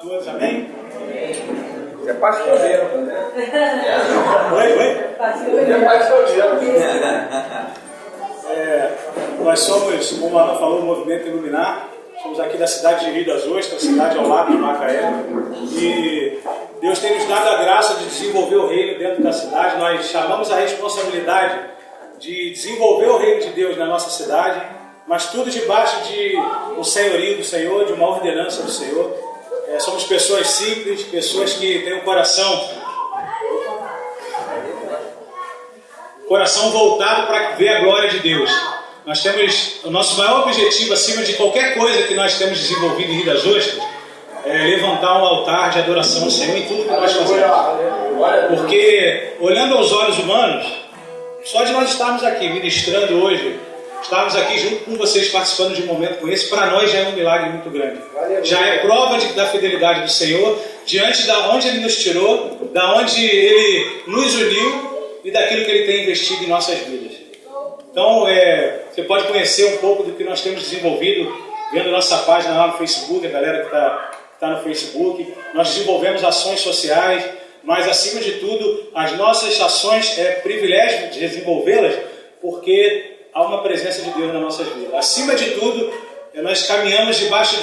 Todos, amém? Você é pastoreiro, né? Oi? Você é pastoreiro. Nós somos, como a Ana falou, o Movimento Iluminar. Somos aqui da cidade de Rio das Ostras, cidade ao lado de Macaé. E Deus tem nos dado a graça de desenvolver o reino dentro da cidade. Nós chamamos a responsabilidade de desenvolver o reino de Deus na nossa cidade, mas tudo debaixo de um senhorio do Senhor, de uma ordenança do Senhor. Somos pessoas simples, pessoas que têm um coração voltado para ver a glória de Deus. Nós temos o nosso maior objetivo, acima de qualquer coisa que nós temos desenvolvido em Rio das Ostras, é levantar um altar de adoração ao Senhor em tudo que nós fazemos. Porque, olhando aos olhos humanos, só de nós estarmos aqui ministrando hoje, estarmos aqui junto com vocês participando de um momento como esse, para nós já é um milagre muito grande. Já é prova da fidelidade do Senhor, diante de onde Ele nos tirou, da onde Ele nos uniu e daquilo que Ele tem investido em nossas vidas. Então, você pode conhecer um pouco do que nós temos desenvolvido, vendo nossa página lá no Facebook, a galera que está no Facebook. Nós desenvolvemos ações sociais, mas acima de tudo, as nossas ações é privilégio de desenvolvê-las, porque há uma presença de Deus nas nossas vidas. Acima de tudo, nós caminhamos debaixo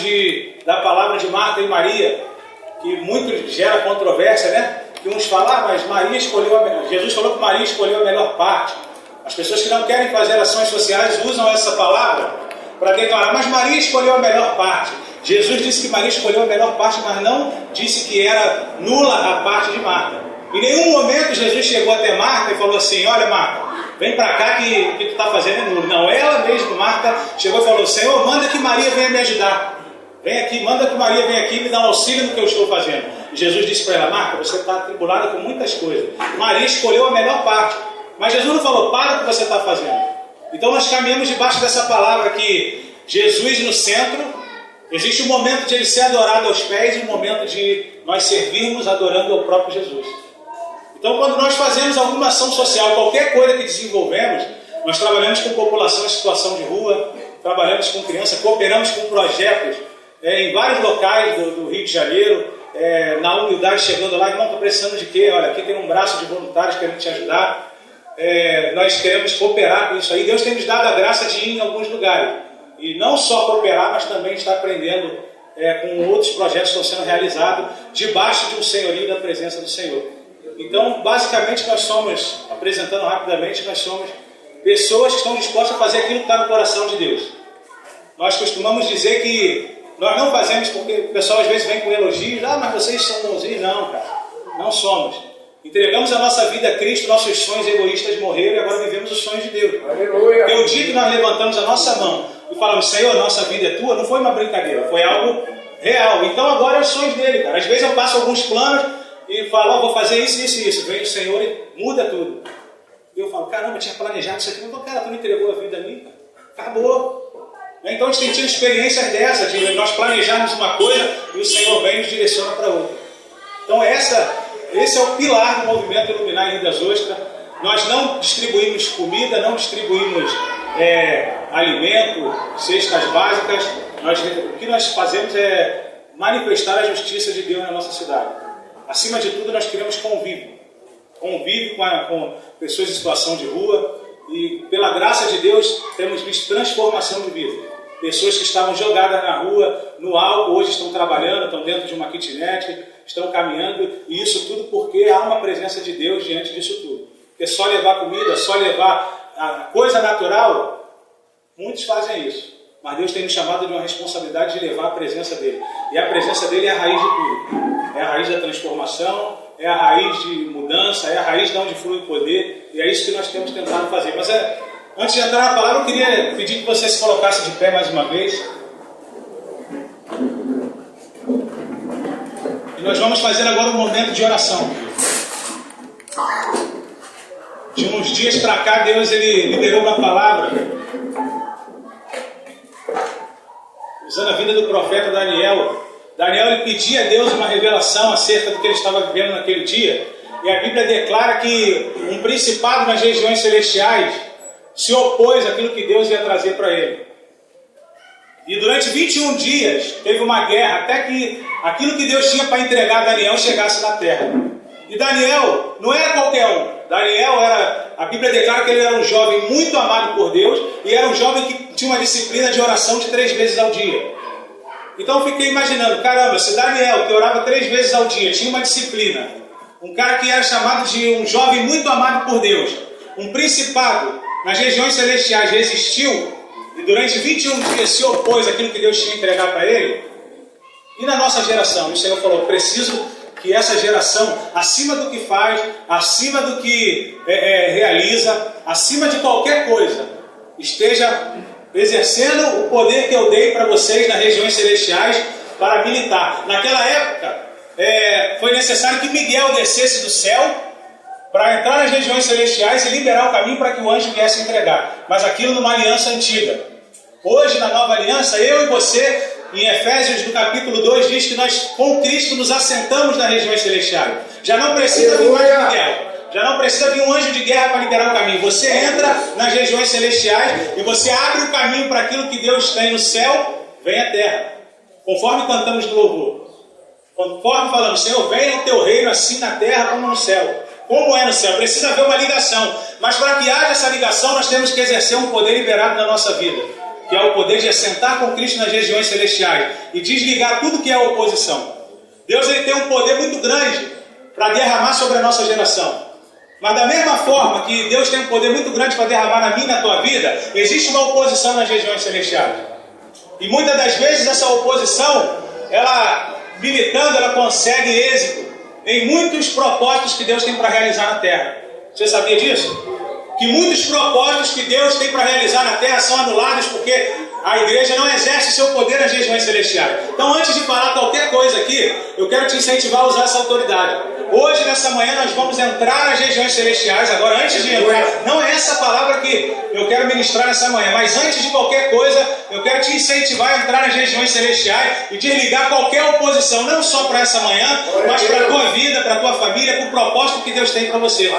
da palavra de Marta e Maria, que muito gera controvérsia, né? Que uns falam, mas Maria escolheu Jesus falou que Maria escolheu a melhor parte. As pessoas que não querem fazer ações sociais usam essa palavra para declarar, mas Maria escolheu a melhor parte. Jesus disse que Maria escolheu a melhor parte, mas não disse que era nula a parte de Marta. Em nenhum momento Jesus chegou até Marta e falou assim, olha Marta, vem para cá que o que tu está fazendo é nulo. Não, ela mesma, Marta, chegou e falou, Senhor, manda que Maria venha me ajudar. Vem aqui, manda que Maria venha aqui e me dá um auxílio no que eu estou fazendo. E Jesus disse para ela, Marta, você está atribulada com muitas coisas. Maria escolheu a melhor parte. Mas Jesus não falou, para o que você está fazendo. Então nós caminhamos debaixo dessa palavra que Jesus no centro, existe um momento de Ele ser adorado aos pés e um momento de nós servirmos adorando ao próprio Jesus. Então, quando nós fazemos alguma ação social, qualquer coisa que desenvolvemos, nós trabalhamos com população em situação de rua, trabalhamos com criança, cooperamos com projetos em vários locais do Rio de Janeiro, na humildade, chegando lá, irmão, estou precisando de quê? Olha, aqui tem um braço de voluntários querendo te ajudar. Nós queremos cooperar com isso aí. Deus tem nos dado a graça de ir em alguns lugares. E não só cooperar, mas também estar aprendendo com outros projetos que estão sendo realizados debaixo de um senhorio da presença do Senhor. Então, basicamente, nós somos, apresentando rapidamente, nós somos pessoas que estão dispostas a fazer aquilo que está no coração de Deus. Nós costumamos dizer que nós não fazemos porque o pessoal às vezes vem com elogios, mas vocês são bonzinhos. Não, cara, não somos. Entregamos a nossa vida a Cristo, nossos sonhos egoístas morreram e agora vivemos os sonhos de Deus. Aleluia. Porque o dia que nós levantamos a nossa mão e falamos, Senhor, nossa vida é tua, não foi uma brincadeira, foi algo real. Então agora é os sonhos dele, cara. Às vezes eu passo alguns planos e falo, vou fazer isso, isso e isso. Vem o Senhor e muda tudo. E eu falo, caramba, eu tinha planejado isso aqui. Eu falo, cara, tu não entregou a vida a mim, cara. Acabou. Então a gente tem tido experiências dessas, de nós planejarmos uma coisa e o Senhor vem e nos direciona para outra. Então esse é o pilar do movimento Iluminar em Rio das Ostras. Nós não distribuímos comida, não distribuímos alimento, cestas básicas. O que nós fazemos é manifestar a justiça de Deus na nossa cidade. Acima de tudo, nós queremos convívio com pessoas em situação de rua. E pela graça de Deus, temos visto transformação de vida. Pessoas que estavam jogadas na rua, no álcool, hoje estão trabalhando, estão dentro de uma kitnet, estão caminhando, e isso tudo porque há uma presença de Deus diante disso tudo. Porque só levar comida, só levar a coisa natural, muitos fazem isso. Mas Deus tem nos chamado de uma responsabilidade de levar a presença dEle. E a presença dEle é a raiz de tudo. É a raiz da transformação, é a raiz de mudança, é a raiz de onde flui o poder, e é isso que nós temos tentado fazer. Mas antes de entrar na palavra, eu queria pedir que você se colocasse de pé mais uma vez. E nós vamos fazer agora um momento de oração. De uns dias para cá, Deus ele liberou uma palavra, usando a vida do profeta Daniel. Daniel ele pedia a Deus uma revelação acerca do que ele estava vivendo naquele dia. E a Bíblia declara que um principado nas regiões celestiais se opôs àquilo que Deus ia trazer para ele. E durante 21 dias teve uma guerra até que aquilo que Deus tinha para entregar a Daniel chegasse na terra. E Daniel não era qualquer um. Daniel a Bíblia declara que ele era um jovem muito amado por Deus e era um jovem que tinha uma disciplina de oração de 3 vezes ao dia. Então eu fiquei imaginando, caramba, se Daniel, que orava 3 vezes ao dia, tinha uma disciplina, um cara que era chamado de um jovem muito amado por Deus, um principado nas regiões celestiais resistiu e durante 21 dias se opôs àquilo que Deus tinha que entregar para ele. E na nossa geração, o Senhor falou, preciso que essa geração, acima do que faz, acima do que realiza, acima de qualquer coisa, esteja exercendo o poder que eu dei para vocês nas regiões celestiais para militar. Naquela época, foi necessário que Miguel descesse do céu para entrar nas regiões celestiais e liberar o caminho para que o anjo viesse entregar. Mas aquilo numa aliança antiga. Hoje, na nova aliança, eu e você, em Efésios, no capítulo 2, diz que nós, com Cristo, nos assentamos nas regiões celestiais. Já não precisa vir um anjo de guerra. Já não precisa vir um anjo de guerra para liberar o caminho. Você entra nas regiões celestiais e você abre o caminho para aquilo que Deus tem no céu, vem à terra. Conforme cantamos no louvor. Conforme falamos, Senhor, venha o teu reino assim na terra como no céu. Como é no céu? Precisa haver uma ligação. Mas para que haja essa ligação, nós temos que exercer um poder liberado na nossa vida, que é o poder de assentar com Cristo nas regiões celestiais e desligar tudo que é oposição. Deus ele tem um poder muito grande para derramar sobre a nossa geração. Mas da mesma forma que Deus tem um poder muito grande para derramar na minha e na tua vida, existe uma oposição nas regiões celestiais. E muitas das vezes essa oposição, ela militando, ela consegue êxito em muitos propósitos que Deus tem para realizar na terra. Você sabia disso? Que muitos propósitos que Deus tem para realizar na terra são anulados porque a igreja não exerce seu poder nas regiões celestiais. Então, antes de falar qualquer coisa aqui, eu quero te incentivar a usar essa autoridade. Hoje, nessa manhã, nós vamos entrar nas regiões celestiais. Agora, antes de entrar, não é essa palavra que eu quero ministrar nessa manhã, mas antes de qualquer coisa, eu quero te incentivar a entrar nas regiões celestiais e desligar qualquer oposição, não só para essa manhã, mas para a tua vida, para a tua família, para o propósito que Deus tem para você,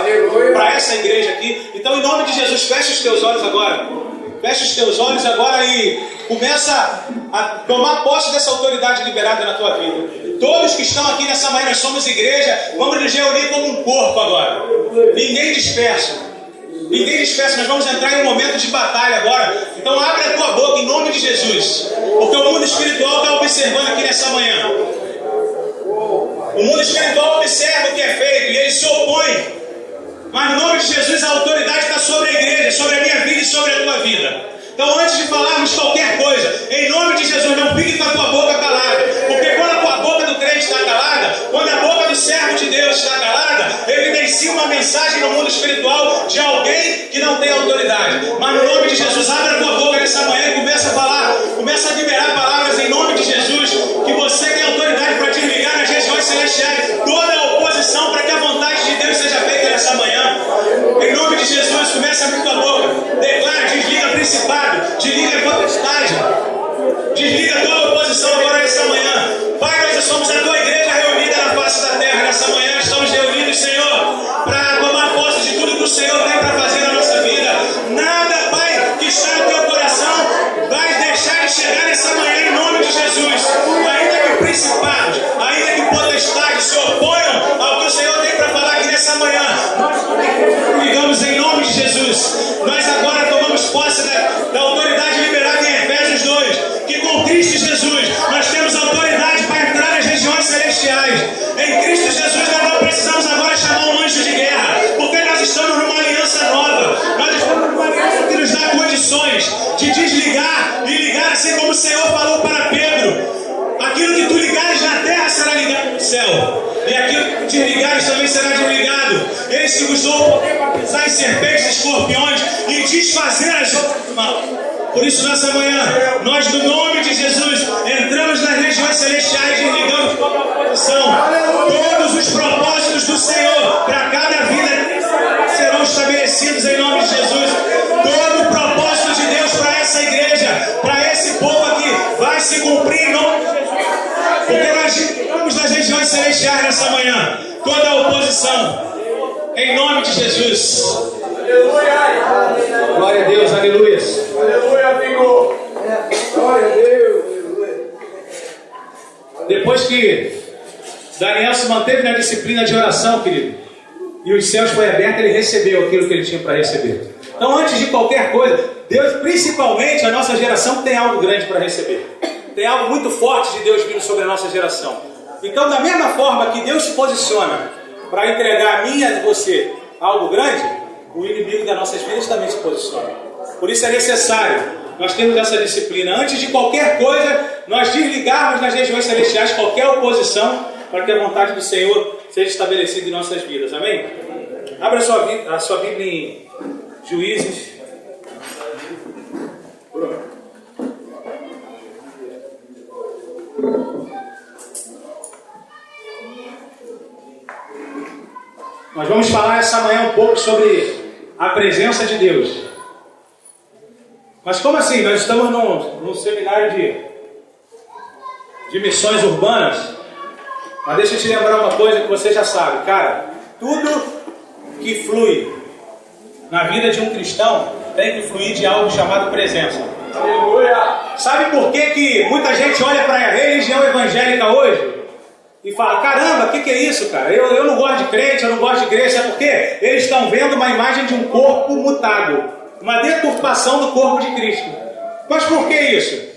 para essa igreja aqui. Então, em nome de Jesus, fecha os teus olhos agora. Fecha os teus olhos agora e começa a tomar posse dessa autoridade liberada na tua vida. Todos que estão aqui nessa manhã, nós somos igreja, vamos nos reunir como um corpo agora. Ninguém dispersa. Ninguém dispersa, nós vamos entrar em um momento de batalha agora. Então abre a tua boca em nome de Jesus. Porque o mundo espiritual está observando aqui nessa manhã. O mundo espiritual observa o que é feito e ele se opõe. Mas no nome de Jesus a autoridade está sobre a igreja, sobre a minha vida e sobre a tua vida. Então antes de falarmos qualquer coisa, em nome de Jesus, não fique com a tua boca calada. Porque quando a tua boca do crente está calada, quando a boca do servo de Deus está calada, evidencia uma mensagem no mundo espiritual de alguém que não tem autoridade. Mas no nome de Jesus, abre a tua boca nessa manhã e começa a falar, começa a liberar palavras em nome de Jesus, que você tem autoridade para desligar nas regiões celestiais toda a oposição para que a vontade de Deus seja feita nessa manhã. Em nome de Jesus, começa a abrir tua boca, declara, desliga principado, desliga potestade, desliga toda oposição agora nessa manhã. Pai, nós somos a tua igreja reunida na face da terra nessa manhã, estamos reunidos, Senhor, para tomar posse de tudo que o Senhor tem para fazer na nossa vida. Nada, Pai, que está no teu coração vai deixar de chegar nessa manhã em nome de Jesus. Ainda que principados, ainda que potestades se oponham ao que o Senhor tem para falar aqui nessa manhã, nós ligamos em nome de Jesus. Nós agora tomamos posse da autoridade liberada em Efésios 2, que com Cristo Jesus nós temos autoridade para entrar nas regiões celestiais. Em Cristo Jesus nós não precisamos agora chamar um anjo de guerra, porque nós estamos numa aliança nova. Nós estamos numa aliança que nos dá condições de desligar e ligar, assim como o Senhor falou para Pedro. Aquilo que tu ligares na terra será ligado no céu, e aquilo que tu desligares também será desligado. Ele se usou o poder para pisar em serpentes e escorpiões e desfazer as obras do mal. Por isso, nessa manhã, nós, no nome de Jesus, entramos nas regiões celestiais e desligamos toda a oposição. Todos os propósitos do Senhor para cada vida serão estabelecidos em nome de Jesus. Todo o propósito de Deus para essa igreja, para esse povo aqui, vai se cumprir em nome de Jesus. Porque nós entramos nas regiões celestiais nessa manhã. Toda a oposição, em nome de Jesus. Aleluia! Glória a Deus, aleluia. Aleluia, amigo! Glória a Deus! Depois que Daniel se manteve na disciplina de oração, querido, e os céus foi aberto, ele recebeu aquilo que ele tinha para receber. Então, antes de qualquer coisa, Deus, principalmente a nossa geração, tem algo grande para receber. Tem algo muito forte de Deus vindo sobre a nossa geração. Então, da mesma forma que Deus se posiciona para entregar a mim e a você algo grande, o inimigo das nossas vidas também se posiciona. Por isso é necessário nós termos essa disciplina. Antes de qualquer coisa, nós desligarmos nas regiões celestiais qualquer oposição, para que a vontade do Senhor seja estabelecida em nossas vidas. Amém? Abra a sua Bíblia em Juízes. Nós vamos falar essa manhã um pouco sobre a presença de Deus. Mas como assim? Nós estamos num seminário de missões urbanas. Mas deixa eu te lembrar uma coisa que você já sabe, cara. Tudo que flui na vida de um cristão tem que fluir de algo chamado presença. Aleluia! Sabe por que muita gente olha para a religião evangélica hoje e fala, caramba, o que é isso, cara? Eu não gosto de crente, eu não gosto de igreja. Sabe por quê? Eles estão vendo uma imagem de um corpo mutado, uma deturpação do corpo de Cristo. Mas por que isso?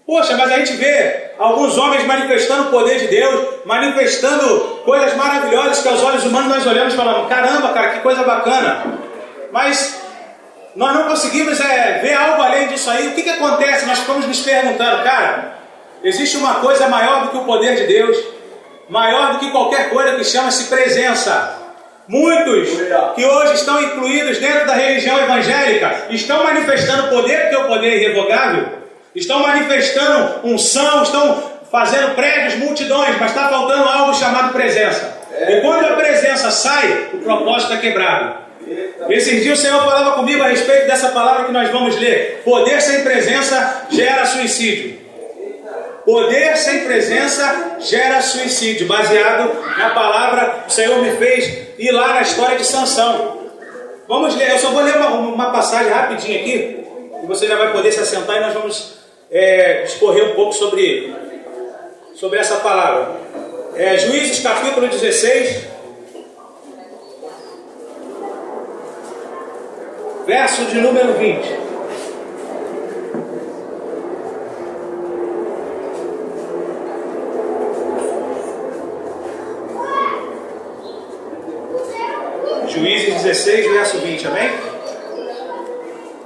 Poxa, mas a gente vê alguns homens manifestando o poder de Deus, manifestando coisas maravilhosas que aos olhos humanos nós olhamos e falamos, caramba, cara, que coisa bacana. Mas nós não conseguimos ver algo além disso aí. O que acontece? Nós ficamos nos perguntando, cara, existe uma coisa maior do que o poder de Deus, maior do que qualquer coisa, que chama-se presença. Muitos que hoje estão incluídos dentro da religião evangélica estão manifestando poder, porque o poder é irrevogável. Estão manifestando unção, estão fazendo prédios, multidões, mas está faltando algo chamado presença. E quando a presença sai, o propósito é quebrado. Esses dias o Senhor falava comigo a respeito dessa palavra que nós vamos ler. Poder sem presença gera suicídio. Poder sem presença gera suicídio. Baseado na palavra, o Senhor me fez ir lá na história de Sansão. Vamos ler, eu só vou ler uma passagem rapidinho aqui, e você já vai poder se assentar e nós vamos discorrer um pouco sobre essa palavra. Juízes capítulo 16, verso de número 20. Juízes 16, verso 20, amém?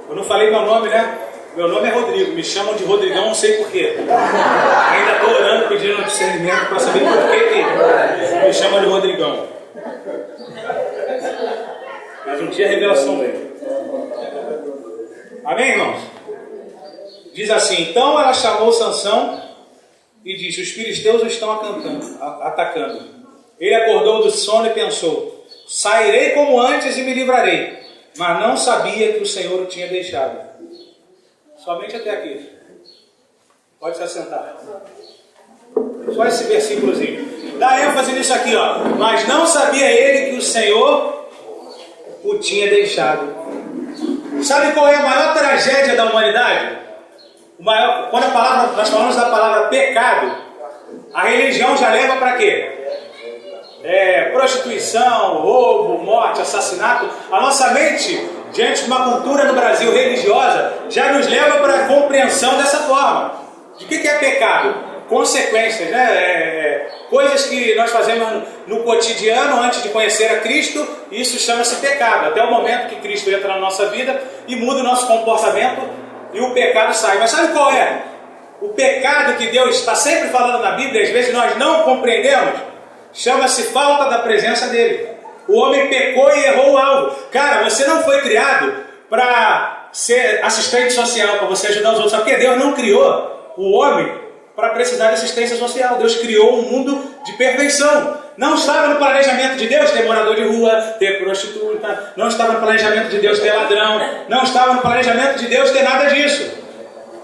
Eu não falei meu nome, né? Meu nome é Rodrigo, me chamam de Rodrigão, não sei porquê. Ainda estou orando, pedindo discernimento para saber por que me chamam de Rodrigão. Mas um dia a revelação veio. Amém, irmãos? Diz assim, então ela chamou Sansão e disse, os filisteus o estão atacando. Ele acordou do sono e pensou, sairei como antes e me livrarei. Mas não sabia que o Senhor o tinha deixado. Somente até aqui. Pode se assentar. Só esse versículozinho. Dá ênfase nisso aqui, ó. Mas não sabia ele que o Senhor o tinha deixado. Sabe qual é a maior tragédia da humanidade? Quando nós falamos da palavra pecado, a religião já leva para quê? Prostituição, roubo, morte, assassinato. A nossa mente, diante de uma cultura no Brasil religiosa, já nos leva para a compreensão dessa forma. De que é pecado? Consequências, né? Coisas que nós fazemos no cotidiano antes de conhecer a Cristo, isso chama-se pecado. Até o momento que Cristo entra na nossa vida e muda o nosso comportamento e o pecado sai. Mas sabe qual é? O pecado que Deus está sempre falando na Bíblia, às vezes nós não compreendemos, chama-se falta da presença dele. O homem pecou e errou o alvo. Cara, você não foi criado para ser assistente social, para você ajudar os outros. Sabe por quê? Deus não criou o homem para precisar de assistência social. Deus criou um mundo de perfeição. Não estava no planejamento de Deus ter morador de rua, ter prostituta. Não estava no planejamento de Deus ter ladrão. Não estava no planejamento de Deus ter nada disso.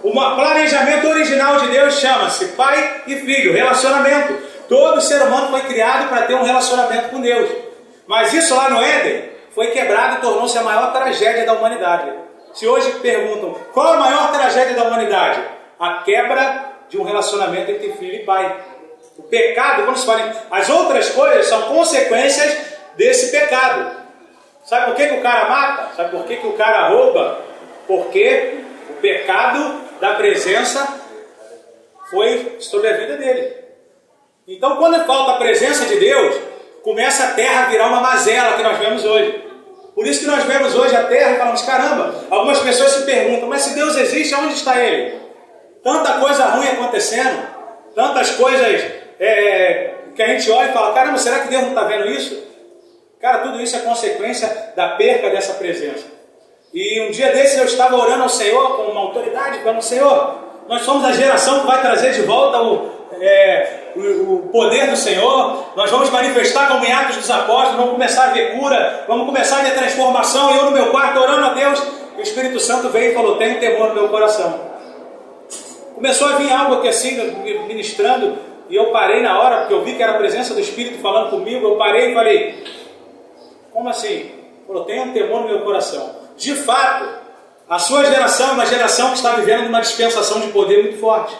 O planejamento original de Deus chama-se pai e filho, relacionamento. Todo ser humano foi criado para ter um relacionamento com Deus. Mas isso lá no Éden foi quebrado e tornou-se a maior tragédia da humanidade. Se hoje perguntam qual a maior tragédia da humanidade? A quebra de um relacionamento entre filho e pai. O pecado, quando se fala, as outras coisas são consequências desse pecado. Sabe por que o cara mata? Sabe por que o cara rouba? Porque o pecado da presença foi sobre a vida dele. Então, quando falta a presença de Deus, começa a terra a virar uma mazela que nós vemos hoje. Por isso que nós vemos hoje a terra e falamos, caramba, algumas pessoas se perguntam, mas se Deus existe, onde está Ele? Tanta coisa ruim acontecendo, tantas coisas que a gente olha e fala, caramba, será que Deus não está vendo isso? Cara, tudo isso é consequência da perca dessa presença. E um dia desses eu estava orando ao Senhor, com uma autoridade, falando, Senhor, nós somos a geração que vai trazer de volta o poder do Senhor, nós vamos manifestar como em Atos dos Apóstolos, vamos começar a ver cura, vamos começar a ver transformação. E eu no meu quarto orando a Deus, o Espírito Santo veio e falou, tem temor no meu coração. Começou a vir algo aqui assim, ministrando, e eu parei na hora, porque eu vi que era a presença do Espírito falando comigo. Eu parei e falei, como assim? Falou, tem um temor no meu coração. De fato, a sua geração é uma geração que está vivendo uma dispensação de poder muito forte.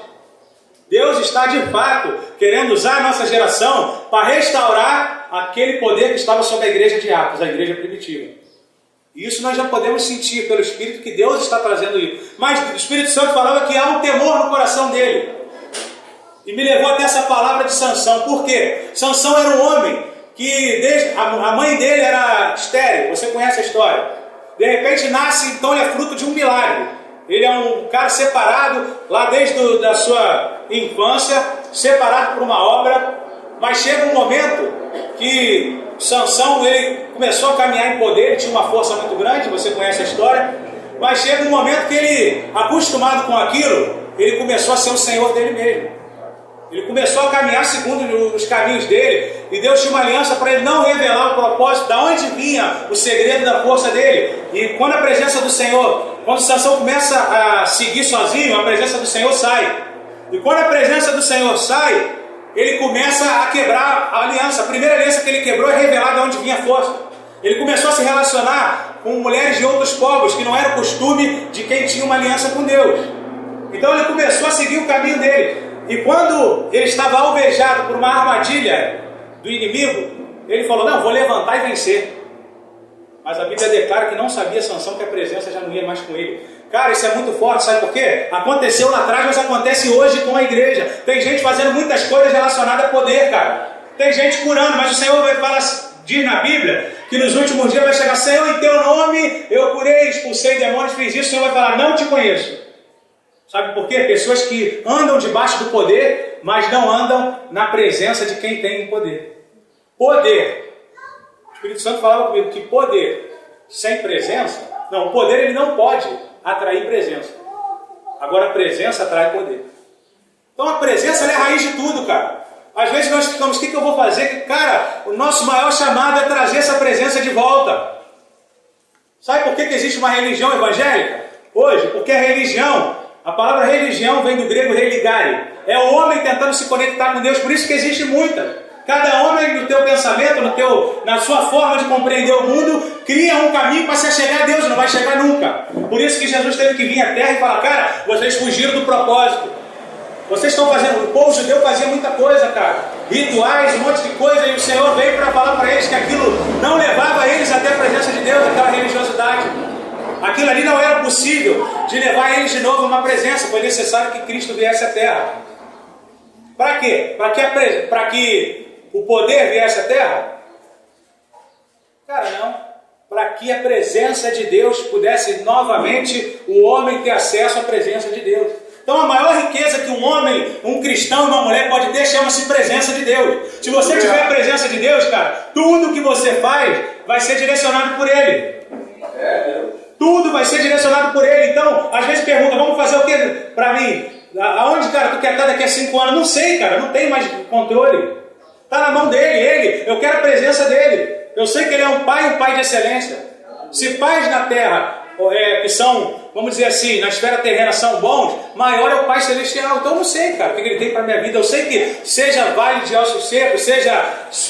Deus está de fato querendo usar a nossa geração para restaurar aquele poder que estava sobre a igreja de Atos, a igreja primitiva. E isso nós já podemos sentir pelo Espírito que Deus está trazendo isso. Mas o Espírito Santo falava que há um temor no coração dele. E me levou até essa palavra de Sansão. Por quê? Sansão era um homem que a mãe dele era estéril. Você conhece a história? De repente nasce, então ele é fruto de um milagre. Ele é um cara separado, lá desde a sua infância, separado por uma obra, mas chega um momento que Sansão, ele começou a caminhar em poder, ele tinha uma força muito grande, você conhece a história, mas chega um momento que ele, acostumado com aquilo, ele começou a ser o senhor dele mesmo. Ele começou a caminhar segundo os caminhos dele, e Deus tinha uma aliança para ele não revelar o propósito, de onde vinha o segredo da força dele. E quando a presença do Senhor, quando Sansão começa a seguir sozinho, a presença do Senhor sai. E quando a presença do Senhor sai, ele começa a quebrar a aliança. A primeira aliança que ele quebrou é revelar de onde vinha a força. Ele começou a se relacionar com mulheres de outros povos, que não era o costume de quem tinha uma aliança com Deus. Então ele começou a seguir o caminho dele. E quando ele estava alvejado por uma armadilha do inimigo, ele falou, não, vou levantar e vencer. Mas a Bíblia declara que não sabia Sansão que a presença já não ia mais com ele. Cara, isso é muito forte, sabe por quê? Aconteceu lá atrás, mas acontece hoje com a igreja. Tem gente fazendo muitas coisas relacionadas a poder, cara. Tem gente curando, mas o Senhor vai falar, diz na Bíblia, que nos últimos dias vai chegar, Senhor, em teu nome eu curei, expulsei demônios, fiz isso. O Senhor vai falar, não te conheço. Sabe por quê? Pessoas que andam debaixo do poder, mas não andam na presença de quem tem poder. Poder. O Espírito Santo falava comigo que poder sem presença, não, o poder ele não pode atrair presença. Agora a presença atrai poder. Então a presença ela é a raiz de tudo, cara. Às vezes nós ficamos, o que eu vou fazer? Cara, o nosso maior chamado é trazer essa presença de volta. Sabe por que existe uma religião evangélica hoje? Porque a religião, a palavra religião vem do grego religare. É o homem tentando se conectar com Deus, por isso que existe muita. Cada homem no teu pensamento, na sua forma de compreender o mundo, cria um caminho para se chegar a Deus, não vai chegar nunca. Por isso que Jesus teve que vir à terra e falar, cara, vocês fugiram do propósito. Vocês estão fazendo, o povo judeu fazia muita coisa, cara. Rituais, um monte de coisa, e o Senhor veio para falar para eles que aquilo não levava eles até a presença de Deus, aquela religiosidade. Aquilo ali não era possível de levar eles de novo a uma presença, foi necessário que Cristo viesse à terra. Para quê? Para que o poder viesse à terra? Cara, não. Para que a presença de Deus pudesse novamente o homem ter acesso à presença de Deus. Então a maior riqueza que um homem, um cristão e uma mulher pode ter chama-se presença de Deus. Se você tiver a presença de Deus, cara, tudo que você faz vai ser direcionado por Ele. Tudo vai ser direcionado por Ele. Então, às vezes pergunta, vamos fazer o que para mim? Aonde, cara, tu quer estar daqui a 5 anos? Não sei, cara, não tem mais controle. Está na mão dele, eu quero a presença dele. Eu sei que ele é um pai de excelência. Se pais na terra, que são, vamos dizer assim, na esfera terrena são bons, maior é o Pai Celestial. Então eu não sei, cara, o que ele tem para a minha vida. Eu sei que seja vale de ossos secos, seja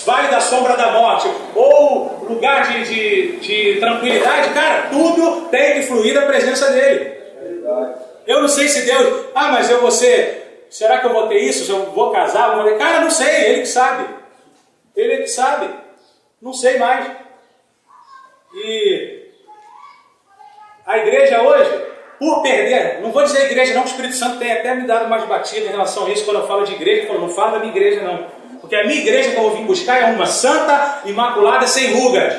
vale da sombra da morte, ou lugar de tranquilidade, cara, tudo tem que fluir da presença dele. Eu não sei se Deus, mas eu vou ser será que eu vou ter isso? Se eu vou casar? Eu vou ter... Cara, não sei, ele que sabe. Ele que sabe. Não sei mais. E a igreja hoje, por perder, não vou dizer igreja não, que o Espírito Santo tem até me dado umas batidas em relação a isso, quando eu falo de igreja, eu falo, não falo da minha igreja não. Porque a minha igreja que eu vim buscar é uma santa, imaculada, sem rugas.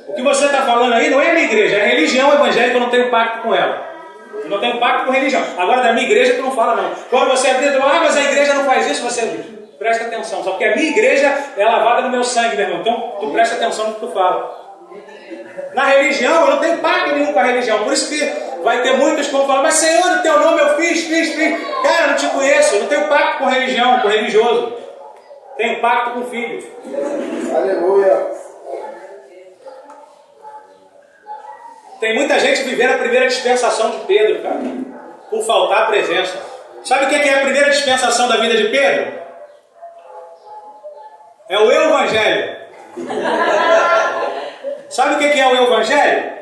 O que você está falando aí não é a minha igreja, é a religião evangélica, eu não tenho pacto com ela. Eu não tenho pacto com religião. Agora da minha igreja tu não fala não. Quando você abrir, tu fala, mas a igreja não faz isso, você presta atenção. Só porque a minha igreja é lavada no meu sangue, meu irmão. Então tu presta atenção no que tu fala. Na religião, eu não tenho pacto nenhum com a religião. Por isso que vai ter muitos que vão falar, mas Senhor, o teu nome eu fiz. Cara, eu não te conheço, eu não tenho pacto com religião, com religioso. Tenho pacto com filho. Aleluia. Tem muita gente vivendo a primeira dispensação de Pedro, cara, por faltar a presença. Sabe o que é a primeira dispensação da vida de Pedro? É o eu evangelho. Sabe o que é o eu evangelho?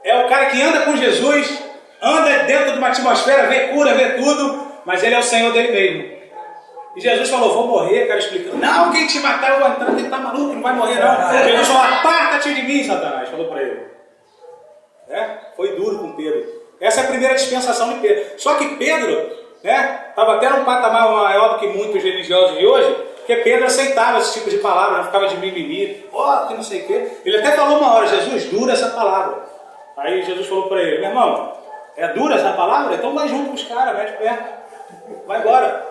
É o cara que anda com Jesus, anda dentro de uma atmosfera, vê cura, vê tudo, mas ele é o Senhor dele mesmo. E Jesus falou, vou morrer, cara, explicando. Não, quem te matar eu vou entrar, ele está maluco, não vai morrer não. Jesus falou, aparta-te de mim, Satanás, falou para ele. Foi duro com Pedro. Essa é a primeira dispensação de Pedro. Só que Pedro, estava até num patamar maior do que muitos religiosos de hoje, porque Pedro aceitava esse tipo de palavra, não ficava de mimimi, que não sei o quê. Ele até falou uma hora, Jesus, dura essa palavra. Aí Jesus falou para ele, meu irmão, é dura essa palavra? Então vai junto com os caras, vai de perto, vai embora.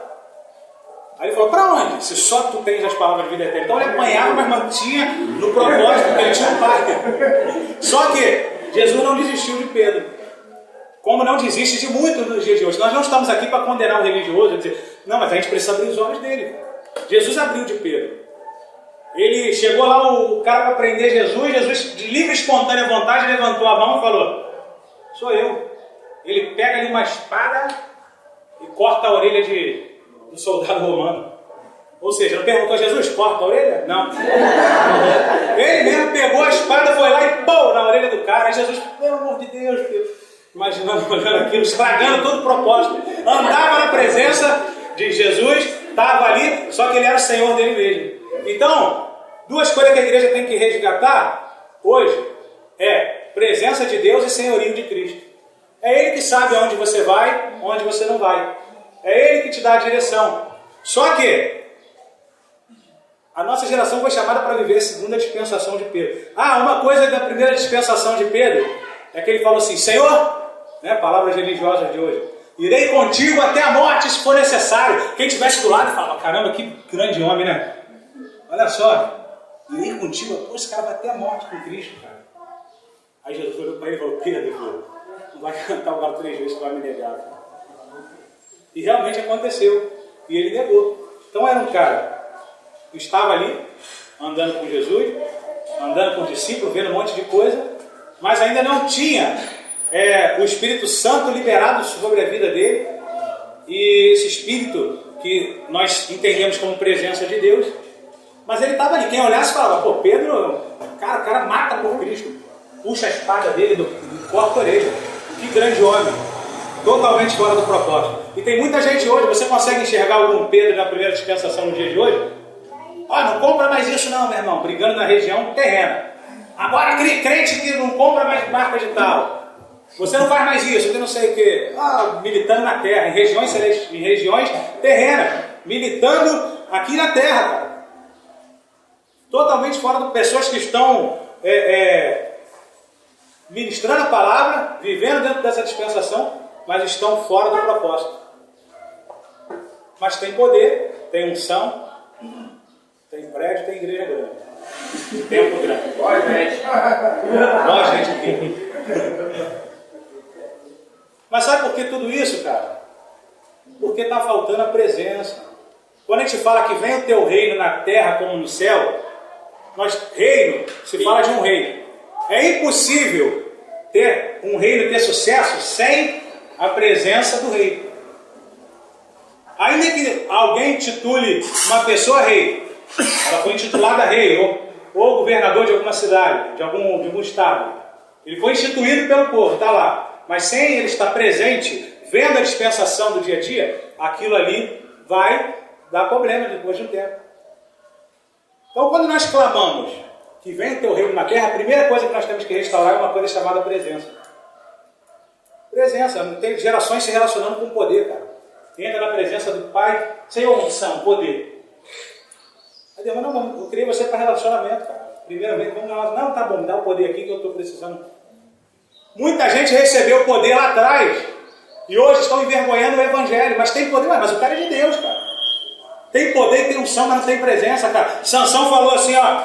Aí ele falou, para onde? Se só tu tens as palavras de vida eterna. Então ele apanhava, mas mantinha no propósito, porque ele tinha um pai. Só que Jesus não desistiu de Pedro, como não desiste de muitos nos dias de hoje. Nós não estamos aqui para condenar o religioso, dizer, não, mas a gente precisa abrir os olhos dele. Jesus abriu de Pedro. Ele chegou lá, o cara para prender Jesus, de livre e espontânea vontade, levantou a mão e falou, sou eu. Ele pega ali uma espada e corta a orelha do soldado romano. Ou seja, não perguntou a Jesus, corta a orelha? Não. Ele mesmo pegou a espada, foi lá e pô, na orelha do cara. Aí Jesus, pelo amor de Deus, imaginando, olhando aquilo, estragando todo o propósito. Andava na presença de Jesus, estava ali, só que ele era o Senhor dele mesmo. Então, duas coisas que a igreja tem que resgatar hoje é presença de Deus e senhorio de Cristo. É Ele que sabe aonde você vai, onde você não vai. É Ele que te dá a direção. Só que a nossa geração foi chamada para viver a segunda dispensação de Pedro. Uma coisa da primeira dispensação de Pedro é que ele falou assim, Senhor, palavras religiosas de hoje, irei contigo até a morte se for necessário. Quem estivesse do lado fala, caramba, que grande homem, né? Olha só, irei contigo, esse cara vai até a morte com Cristo, cara. Aí Jesus olhou para ele e falou, Pedro, não vai cantar o galo 3 vezes que vai me negar. Cara. E realmente aconteceu. E ele negou. Então era um cara que estava ali, andando com Jesus, andando com os discípulos, vendo um monte de coisa, mas ainda não tinha o Espírito Santo liberado sobre a vida dele, e esse Espírito que nós entendemos como presença de Deus, mas ele estava ali. Quem olhasse falava, pô, Pedro, o cara mata por Cristo, puxa a espada dele, corta a orelha. Que grande homem, totalmente fora do propósito. E tem muita gente hoje, você consegue enxergar algum Pedro na primeira dispensação no dia de hoje? Não compra mais isso não, meu irmão, brigando na região terrena. Agora crente que não compra mais marca de tal. Você não faz mais isso, que não sei o quê. Militando na terra, em regiões celestes, em regiões terrenas, militando aqui na terra, cara. Totalmente fora de pessoas que estão ministrando a palavra, vivendo dentro dessa dispensação, mas estão fora do propósito. Mas tem poder, tem unção, tem prédio, tem igreja grande. Tempo grande. Ó, gente aqui. Mas sabe por que tudo isso, cara? Porque está faltando a presença. Quando a gente fala que vem o teu reino na terra como no céu, reino, se fala de um reino. É impossível ter um reino ter sucesso sem a presença do rei. Ainda que alguém titule uma pessoa rei, ela foi intitulada rei, ou governador de alguma cidade, de algum estado. Ele foi instituído pelo povo, está lá. Mas sem ele estar presente, vendo a dispensação do dia a dia, aquilo ali vai dar problema depois de um tempo. Então, quando nós clamamos que vem o teu reino na terra, a primeira coisa que nós temos que restaurar é uma coisa chamada presença. Presença, tem gerações se relacionando com poder, cara. Entra na presença do Pai, sem unção, poder. Aí Deus, não, eu criei você para relacionamento, cara. Primeiramente, vamos lá, não, tá bom, me dá o poder aqui que eu estou precisando. Muita gente recebeu o poder lá atrás e hoje estão envergonhando o Evangelho, mas tem poder, mas o cara é de Deus, cara. Tem poder e tem unção, mas não tem presença, cara. Sansão falou assim, ó,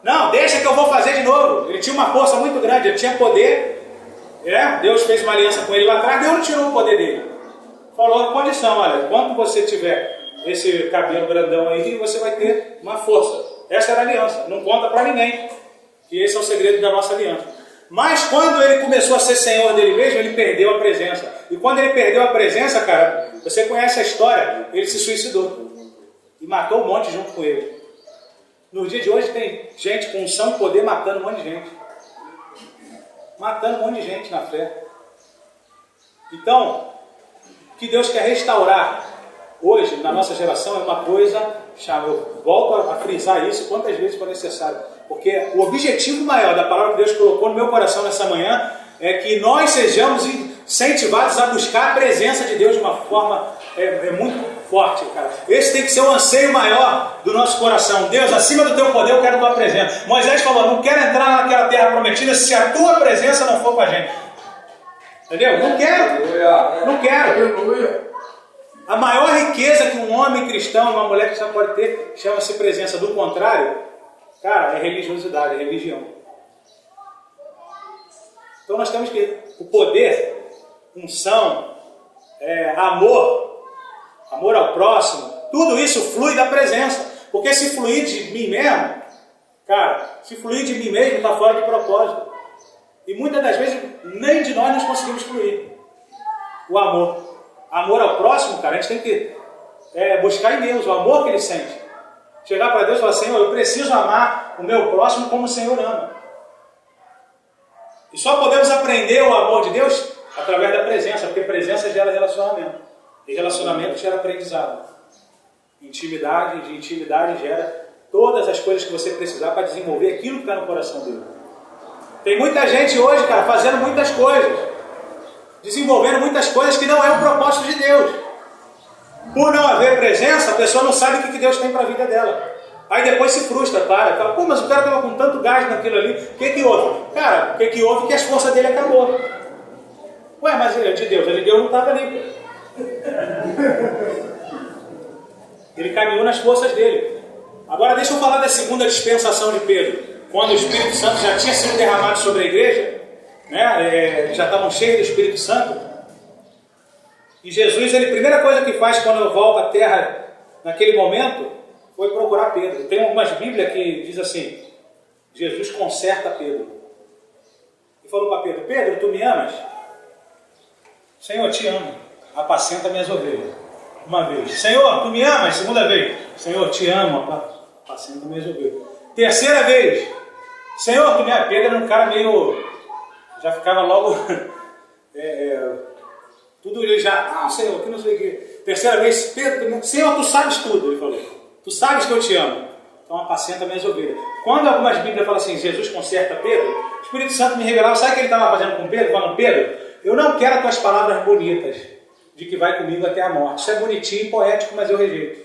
não, deixa que eu vou fazer de novo. Ele tinha uma força muito grande, ele tinha poder. Deus fez uma aliança com ele lá atrás, Deus não tirou o poder dele. Falou a condição, olha, quando você tiver esse cabelo grandão aí, você vai ter uma força. Essa era a aliança, não conta para ninguém, que esse é o segredo da nossa aliança. Mas quando ele começou a ser senhor dele mesmo, ele perdeu a presença. E quando ele perdeu a presença, cara, você conhece a história, ele se suicidou. E matou um monte junto com ele. No dia de hoje tem gente com unção e poder matando um monte de gente. Matando um monte de gente na fé. Então, o que Deus quer restaurar hoje, na nossa geração, é uma coisa chave. Eu volto a frisar isso quantas vezes for necessário. Porque o objetivo maior da palavra que Deus colocou no meu coração nessa manhã é que nós sejamos incentivados a buscar a presença de Deus de uma forma muito forte, cara. Esse tem que ser o anseio maior do nosso coração. Deus, acima do teu poder, eu quero a tua presença. Moisés falou, não quero entrar naquela terra prometida se a tua presença não for com a gente. Entendeu? Não quero. Não quero. A maior riqueza que um homem cristão e uma mulher cristã pode ter chama-se presença. Do contrário, cara, é religiosidade, é religião. Então nós temos que o poder, unção, amor ao próximo, tudo isso flui da presença. Porque se fluir de mim mesmo, cara, se fluir de mim mesmo, está fora de propósito. E muitas das vezes, nem de nós conseguimos fluir. O amor. Amor ao próximo, cara, a gente tem que buscar em Deus, o amor que ele sente. Chegar para Deus e falar, Senhor, eu preciso amar o meu próximo como o Senhor ama. E só podemos aprender o amor de Deus através da presença, porque presença gera relacionamento. E relacionamento gera aprendizado. Intimidade, de intimidade gera todas as coisas que você precisar para desenvolver aquilo que está no coração dele. Tem muita gente hoje, cara, fazendo muitas coisas, desenvolvendo muitas coisas que não é o propósito de Deus. Por não haver presença, a pessoa não sabe o que Deus tem para a vida dela. Aí depois se frustra, fala, pô, mas o cara estava com tanto gás naquilo ali, o que houve? Cara, o que houve? Que as forças dele acabou. Ué, mas de Deus não estava ali. Ele caminhou nas forças dele. Agora deixa eu falar da segunda dispensação de Pedro. Quando o Espírito Santo já tinha sido derramado sobre a igreja, já estavam cheios do Espírito Santo. E Jesus, a primeira coisa que faz quando volta à terra naquele momento, foi procurar Pedro. Tem algumas bíblias que diz assim, Jesus conserta Pedro. E falou para Pedro, Pedro, tu me amas? Senhor, eu te amo. Apacenta minhas ovelhas. Uma vez. Senhor, tu me amas? Segunda vez. Senhor, te amo. Apacenta minhas ovelhas. Terceira vez. Senhor, tu me amas? Pedro era um cara meio... Já ficava logo... tudo ele já... Senhor, que não sei o que. Terceira vez. Pedro, Senhor, tu sabes tudo. Ele falou. Tu sabes que eu te amo. Então apacenta minhas ovelhas. Quando algumas bíblias falam assim, Jesus conserta Pedro, o Espírito Santo me revelava, sabe o que ele estava fazendo com Pedro? Falando, Pedro, eu não quero as tuas palavras bonitas, de que vai comigo até a morte. Isso é bonitinho e poético, mas eu rejeito.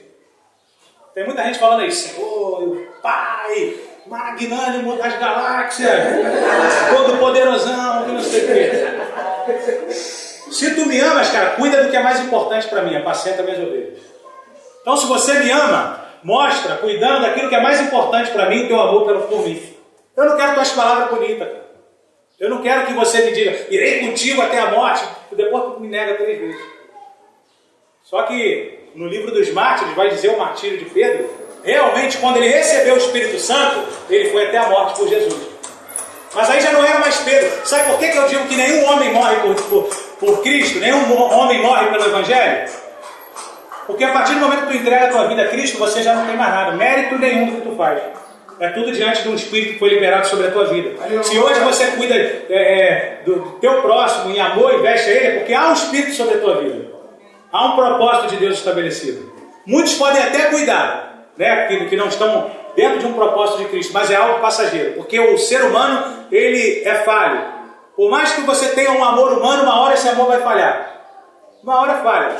Tem muita gente falando aí, Senhor, Pai, magnânimo das galáxias, todo poderosão, que não sei o quê. Se tu me amas, cara, cuida do que é mais importante para mim, apacenta minhas ovelhas. Então, se você me ama, mostra, cuidando daquilo que é mais importante para mim, o teu amor por mim. Eu não quero tuas palavras bonitas, cara. Eu não quero que você me diga, irei contigo até a morte, e depois tu me nega 3 vezes. Só que no livro dos mártires vai dizer o martírio de Pedro, realmente quando ele recebeu o Espírito Santo, ele foi até a morte por Jesus. Mas aí já não era mais Pedro. Sabe por que eu digo que nenhum homem morre por Cristo, nenhum homem morre pelo Evangelho? Porque a partir do momento que tu entrega a tua vida a Cristo, você já não tem mais nada, mérito nenhum do que tu faz. É tudo diante de um Espírito que foi liberado sobre a tua vida. Se hoje você cuida do teu próximo em amor e veste a ele, é porque há um Espírito sobre a tua vida. Há um propósito de Deus estabelecido. Muitos podem até cuidar, né, que não estão dentro de um propósito de Cristo, mas é algo passageiro, porque o ser humano, ele é falho. Por mais que você tenha um amor humano, uma hora esse amor vai falhar. Uma hora falha.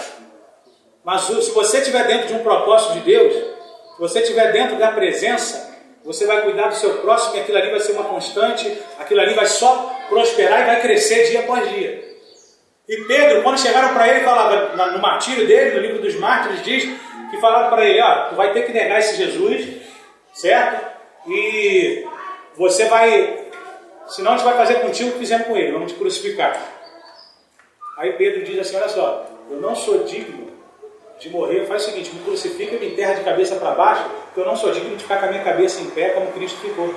Mas se você estiver dentro de um propósito de Deus, se você estiver dentro da presença, você vai cuidar do seu próximo e aquilo ali vai ser uma constante, aquilo ali vai só prosperar e vai crescer dia após dia. E Pedro, quando chegaram para ele, falava, no martírio dele, no livro dos mártires, diz que falaram para ele, ó, tu vai ter que negar esse Jesus, certo? E você vai, senão a gente vai fazer contigo o que fizemos com ele, vamos te crucificar. Aí Pedro diz assim, olha só, eu não sou digno de morrer, faz o seguinte, me crucifica e me enterra de cabeça para baixo, porque eu não sou digno de ficar com a minha cabeça em pé como Cristo ficou.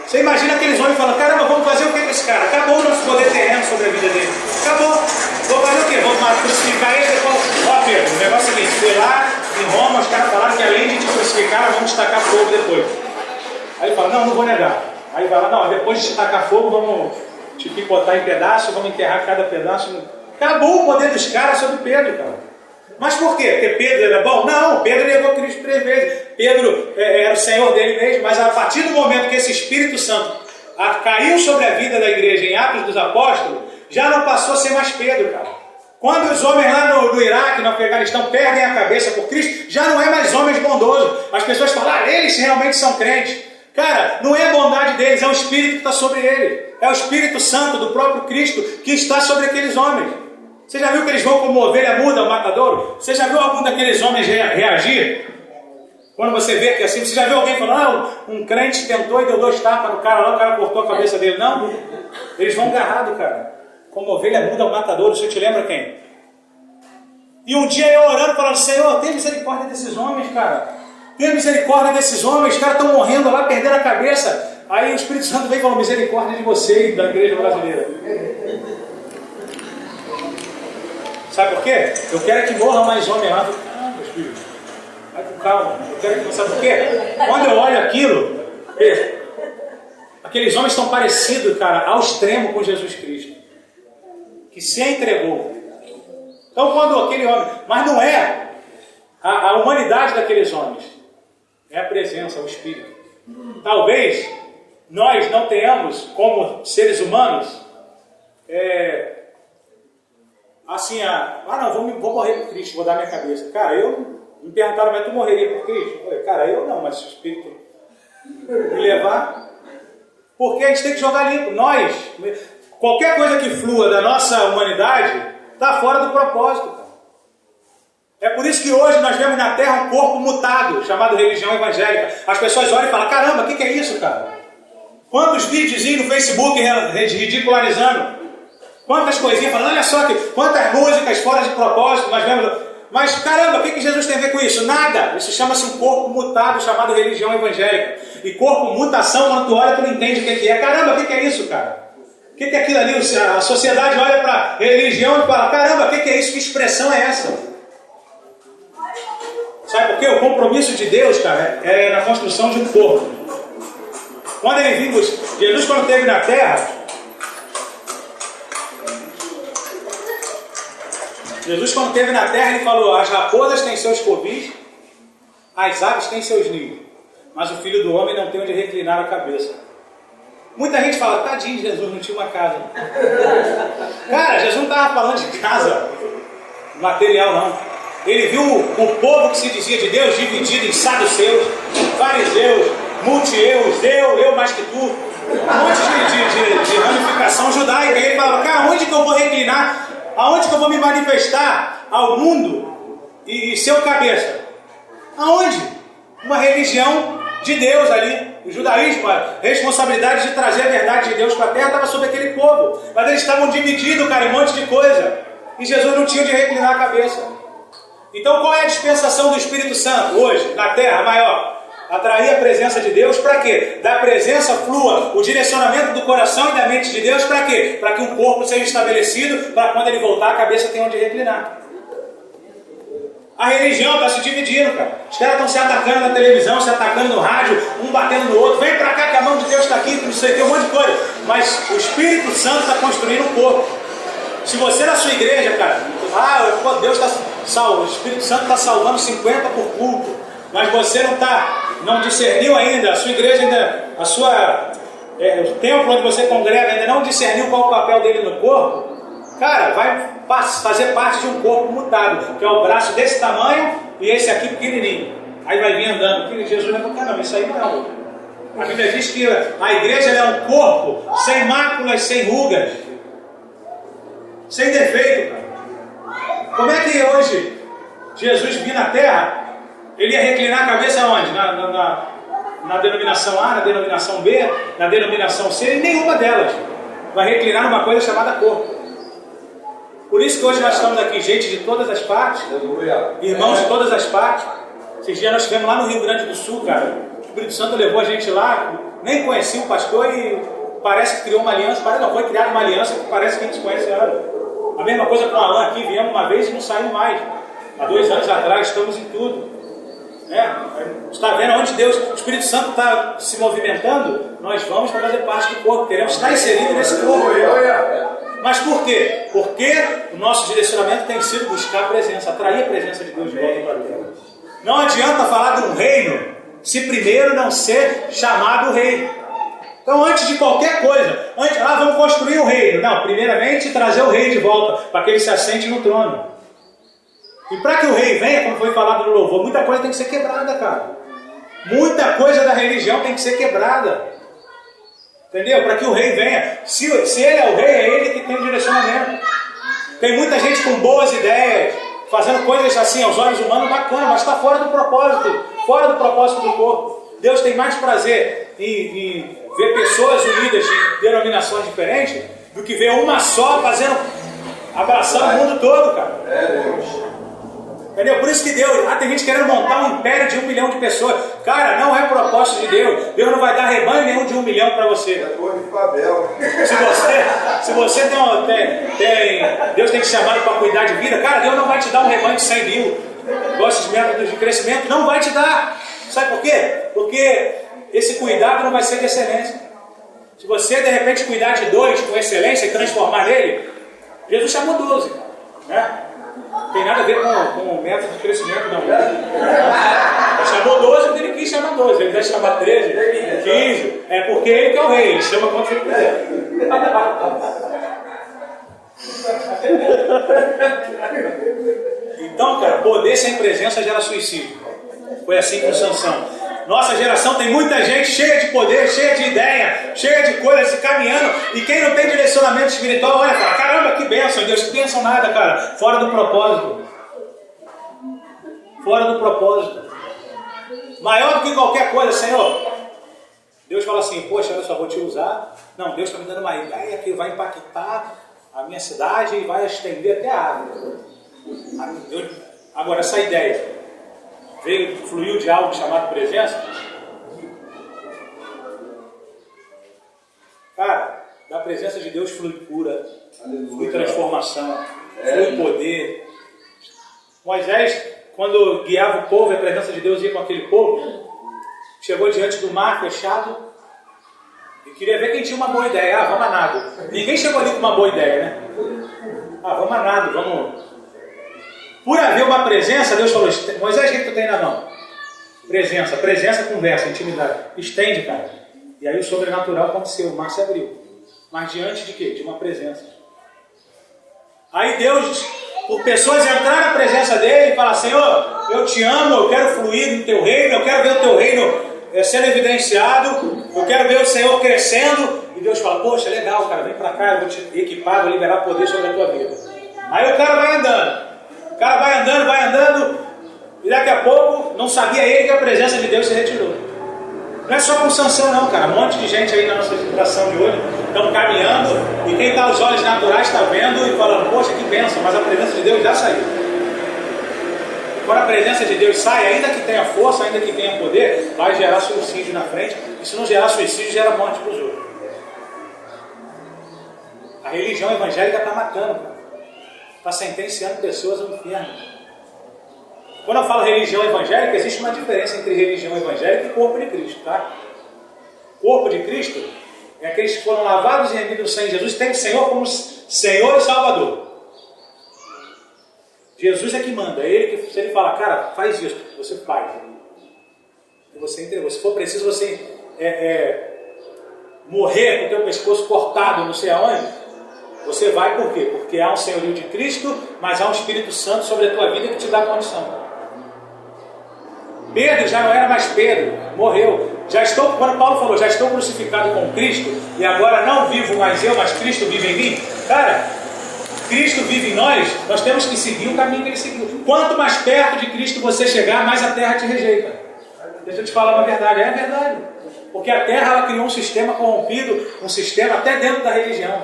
Você imagina aqueles homens falando, caramba, vamos fazer o que com esse cara? Acabou o nosso poder terreno sobre a vida dele. Acabou. Vou fazer o quê? Vamos crucificar ele depois. Ó Pedro, o negócio é o seguinte, foi lá em Roma, os caras falaram que além de te crucificar, nós vamos te tacar fogo depois. Aí ele fala, não vou negar. Aí fala, não, depois de te tacar fogo, vamos te picotar em pedaços, vamos enterrar cada pedaço. Acabou o poder dos caras sobre Pedro, cara. Mas por quê? Porque Pedro era bom? Não, Pedro negou Cristo 3 vezes. Pedro era o Senhor dele mesmo, mas a partir do momento que esse Espírito Santo caiu sobre a vida da igreja em Atos dos Apóstolos, já não passou a ser mais Pedro, cara. Quando os homens lá no Iraque, no Afeganistão, perdem a cabeça por Cristo, já não é mais homens bondosos. As pessoas falam, eles realmente são crentes. Cara, não é a bondade deles, é o Espírito que está sobre eles. É o Espírito Santo do próprio Cristo que está sobre aqueles homens. Você já viu que eles vão como ovelha muda ao matadouro? Você já viu algum daqueles homens reagir? Quando você vê que assim, você já viu alguém falando, um crente tentou e deu 2 tapas no cara lá, o cara cortou a cabeça dele? Não, eles vão agarrados, cara. Como ovelha muda ao matadouro, você te lembra quem? E um dia eu orando, falando, Senhor, tem misericórdia desses homens, cara. Tem misericórdia desses homens, os caras estão morrendo lá, perdendo a cabeça. Aí o Espírito Santo vem e fala, misericórdia de você e da igreja brasileira. Sabe por quê? Eu quero que morra mais homem lá. Ah, meu filho, vai com calma. Eu quero que... Sabe por quê? Quando eu olho aquilo, aqueles homens estão parecidos, cara, ao extremo com Jesus Cristo, que se entregou. Então quando aquele homem... Mas não é a humanidade daqueles homens, é a presença, o Espírito. Talvez nós não tenhamos, como seres humanos, assim, não, vou morrer por Cristo, vou dar minha cabeça. Cara, me perguntaram, mas tu morreria por Cristo? Eu falei, cara, eu não, mas se o Espírito me levar, porque a gente tem que jogar limpo. Nós, qualquer coisa que flua da nossa humanidade, está fora do propósito, cara. É por isso que hoje nós vemos na Terra um corpo mutado, chamado religião evangélica. As pessoas olham e falam, caramba, o que é isso, cara? Quantos vídeos no Facebook ridicularizando? Quantas coisinhas, falando, olha só, quantas músicas fora de propósito nós vemos. Mas caramba, o que Jesus tem a ver com isso? Nada. Isso chama-se um corpo mutado, chamado religião evangélica. E corpo, mutação, quando tu olha, tu não entende o que é. Caramba, o que é isso, cara? O que é aquilo ali? A sociedade olha para a religião e fala, caramba, o que é isso? Que expressão é essa? Sabe por quê? O compromisso de Deus, cara, é na construção de um corpo. Quando ele viu, Jesus quando esteve na terra, ele falou, as raposas têm seus covis, as aves têm seus ninhos, mas o Filho do Homem não tem onde reclinar a cabeça. Muita gente fala, tadinho, Jesus não tinha uma casa. Cara, Jesus não estava falando de casa material, não. Ele viu o povo que se dizia de Deus dividido em saduceus, fariseus, multi-eus, eu mais que tu, um monte de ramificação judaica. E ele falava, cara, onde que eu vou reclinar? Aonde que eu vou me manifestar ao mundo e ser o cabeça? Aonde? Uma religião de Deus ali. O judaísmo, a responsabilidade de trazer a verdade de Deus para a terra estava sobre aquele povo. Mas eles estavam divididos, cara, em um monte de coisa. E Jesus não tinha onde reclinar a cabeça. Então qual é a dispensação do Espírito Santo hoje, na terra maior? Atrair a presença de Deus para quê? Da presença flua o direcionamento do coração e da mente de Deus para quê? Para que um corpo seja estabelecido, para quando ele voltar a cabeça tenha onde reclinar. A religião está se dividindo, cara. Os caras estão se atacando na televisão, se atacando no rádio, um batendo no outro. Vem para cá que a mão de Deus está aqui, não sei o que, um monte de coisa. Mas o Espírito Santo está construindo um corpo. Se você na sua igreja, cara, Deus está o Espírito Santo está salvando 50 por culto, mas você não discerniu ainda, a sua igreja ainda, o templo onde você congrega ainda não discerniu qual o papel dele no corpo, cara, vai fazer parte de um corpo mutado, que é o braço desse tamanho e esse aqui pequenininho. Aí vai vir andando, que Jesus vai falar, não, isso aí não. A Bíblia diz que a igreja é um corpo sem máculas, sem rugas, sem defeito, cara. Como é que hoje Jesus vir na terra, ele ia reclinar a cabeça onde? Na denominação A, na denominação B, na denominação C, em nenhuma delas. Vai reclinar numa coisa chamada corpo. Por isso que hoje nós estamos aqui, gente de todas as partes, irmãos de todas as partes. Esses dias nós estivemos lá no Rio Grande do Sul, cara. O Espírito Santo levou a gente lá, nem conhecia o pastor e parece que criou uma aliança. Não, foi criada uma aliança que parece que a gente conhece ela. A mesma coisa com o Alan aqui, viemos uma vez e não saímos mais. Há 2 anos atrás, estamos em tudo. Está vendo onde Deus, o Espírito Santo está se movimentando? Nós vamos para fazer parte do corpo, queremos estar inseridos nesse corpo. Mas por quê? Porque o nosso direcionamento tem sido buscar a presença, atrair a presença de Deus de volta para Deus. Não adianta falar de um reino se primeiro não ser chamado rei. Então, antes de qualquer coisa, vamos construir o reino. Não, primeiramente trazer o rei de volta, para que ele se assente no trono. E para que o rei venha, como foi falado no louvor, muita coisa tem que ser quebrada, cara. Muita coisa da religião tem que ser quebrada. Entendeu? Para que o rei venha. Se ele é o rei, é ele que tem o direcionamento. Tem muita gente com boas ideias, fazendo coisas assim aos olhos humanos, bacana, mas está fora do propósito do corpo. Deus tem mais prazer em ver pessoas unidas de denominações diferentes do que ver uma só abraçando o mundo todo, cara. Entendeu? Por isso que Deus, tem gente querendo montar um império de 1 milhão de pessoas. Cara, não é propósito de Deus. Deus não vai dar rebanho nenhum de 1 milhão para você. Se você Deus tem te chamado para cuidar de vida, cara, Deus não vai te dar um rebanho de 100 mil. Gostos de métodos de crescimento, não vai te dar. Sabe por quê? Porque esse cuidado não vai ser de excelência. Se você de repente cuidar de 2 com excelência e transformar nele, Jesus chamou 12, né? Não tem nada a ver com o método de crescimento, não. Ele chamou 12 porque ele quis chamar 12. Ele vai chamar 13, 15. É porque ele que é o rei. Ele chama quanto ele quiser. Então, cara, poder sem presença gera suicídio. Foi assim com Sansão. Nossa geração tem muita gente cheia de poder, cheia de ideia, cheia de coisas, caminhando. E quem não tem direcionamento espiritual, olha, fala, caramba, que bênção, Deus, que bênção nada, cara. Fora do propósito. Fora do propósito. Maior do que qualquer coisa, Senhor. Deus fala assim, poxa, olha só, vou te usar. Não, Deus está me dando uma ideia que vai impactar a minha cidade e vai estender até a água. Agora, essa ideia fluiu de algo chamado presença. Cara, da presença de Deus flui cura, flui transformação, flui poder. Moisés, quando guiava o povo, a presença de Deus ia com aquele povo, chegou diante do mar fechado e queria ver quem tinha uma boa ideia. Vamos a nado. Ninguém chegou ali com uma boa ideia, né? Vamos a nado, vamos. Por haver uma presença, Deus falou, Moisés, o que tu tem na mão? Presença, conversa, intimidade. Estende, cara. E aí o sobrenatural aconteceu, o mar se abriu. Mas diante de quê? De uma presença. Aí Deus, por pessoas entraram na presença dele e falar, Senhor, eu te amo, eu quero fluir no teu reino, eu quero ver o teu reino sendo evidenciado, eu quero ver o Senhor crescendo. E Deus fala, poxa, legal, cara, vem pra cá, eu vou te equipar, vou liberar poder sobre a tua vida. Aí o cara vai andando. O cara vai andando, e daqui a pouco, não sabia ele que a presença de Deus se retirou. Não é só com Sansão não, cara. Um monte de gente aí na nossa geração de hoje estão caminhando, e quem está aos olhos naturais está vendo e falando, poxa, que bênção, mas a presença de Deus já saiu. Quando a presença de Deus sai, ainda que tenha força, ainda que tenha poder, vai gerar suicídio na frente, e se não gerar suicídio, gera morte para os outros. A religião evangélica está matando, cara. Está sentenciando pessoas ao inferno. Quando eu falo religião evangélica, existe uma diferença entre religião evangélica e corpo de Cristo, tá? Corpo de Cristo é aqueles que foram lavados e remidos no sangue de Jesus e tem o Senhor como Senhor e Salvador. Jesus é que manda, é Ele que, se Ele fala, cara, faz isso, você faz. E você entregou. Se for preciso você morrer com o teu pescoço cortado, não sei aonde, você vai por quê? Porque há um senhorio de Cristo, mas há um Espírito Santo sobre a tua vida que te dá condição. Pedro já não era mais Pedro, morreu. Quando Paulo falou, já estou crucificado com Cristo, e agora não vivo mais eu, mas Cristo vive em mim. Cara, Cristo vive em nós temos que seguir o caminho que Ele seguiu. Quanto mais perto de Cristo você chegar, mais a terra te rejeita. Deixa eu te falar uma verdade, é verdade. Porque a terra ela criou um sistema corrompido, um sistema até dentro da religião.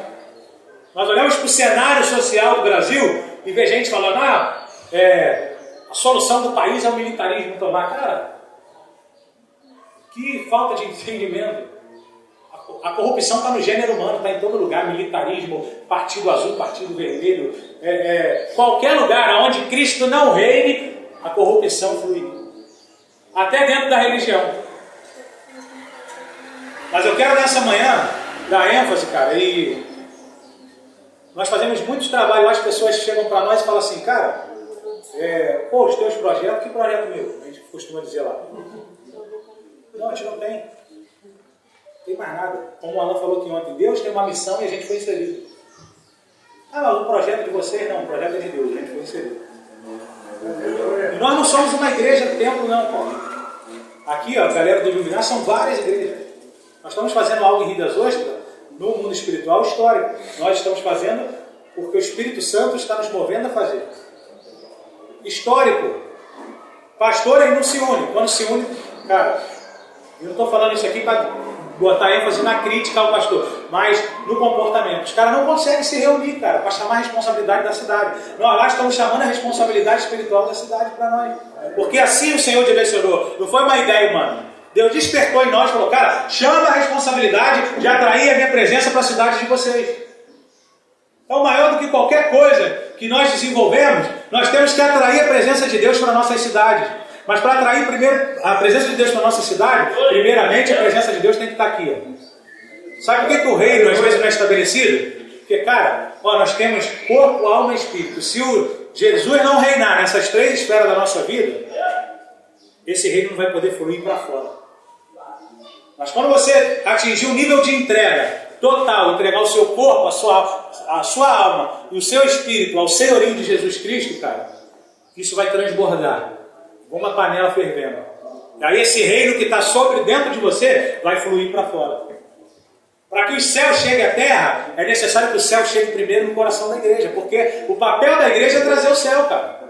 Nós olhamos para o cenário social do Brasil e vê gente falando, a solução do país é o militarismo tomar. Cara, que falta de entendimento. A corrupção está no gênero humano, está em todo lugar. Militarismo, partido azul, partido vermelho. Qualquer lugar onde Cristo não reine, a corrupção flui. Até dentro da religião. Mas eu quero nessa manhã dar ênfase, cara, e nós fazemos muitos trabalhos, as pessoas chegam para nós e falam assim, cara, os teus projetos, que projeto meu? A gente costuma dizer lá. Não, a gente não tem. Não tem mais nada. Como o Alan falou aqui ontem, Deus tem uma missão e a gente foi inserido. Mas o projeto de vocês não, o projeto é de Deus, a gente foi inserido. E nós não somos uma igreja do templo não, Paulo. Aqui, ó, a galera do Iluminar são várias igrejas. Nós estamos fazendo algo em Rio das Ostras, no mundo espiritual histórico. Nós estamos fazendo porque o Espírito Santo está nos movendo a fazer. Histórico. Pastor aí não se une. Quando se une, cara, eu não estou falando isso aqui para botar ênfase na crítica ao pastor, mas no comportamento. Os caras não conseguem se reunir, cara, para chamar a responsabilidade da cidade. Nós lá estamos chamando a responsabilidade espiritual da cidade para nós. Porque assim o Senhor direcionou. Não foi uma ideia humana. Deus despertou em nós e falou, cara, chama a responsabilidade de atrair a minha presença para a cidade de vocês. Então, maior do que qualquer coisa que nós desenvolvemos, nós temos que atrair a presença de Deus para nossas cidades. Mas para atrair primeiro a presença de Deus para a nossa cidade, primeiramente a presença de Deus tem que estar aqui. Ó. Sabe por que o reino às vezes não é estabelecido? Porque, cara, nós temos corpo, alma e espírito. Se o Jesus não reinar nessas três esferas da nossa vida, esse reino não vai poder fluir para fora. Mas quando você atingir um nível de entrega total, entregar o seu corpo, a sua alma e o seu espírito ao senhorio de Jesus Cristo, cara, isso vai transbordar. Como uma panela fervendo. E aí esse reino que está sobre dentro de você vai fluir para fora. Para que os céus cheguem à terra, é necessário que o céu chegue primeiro no coração da igreja. Porque o papel da igreja é trazer o céu, cara.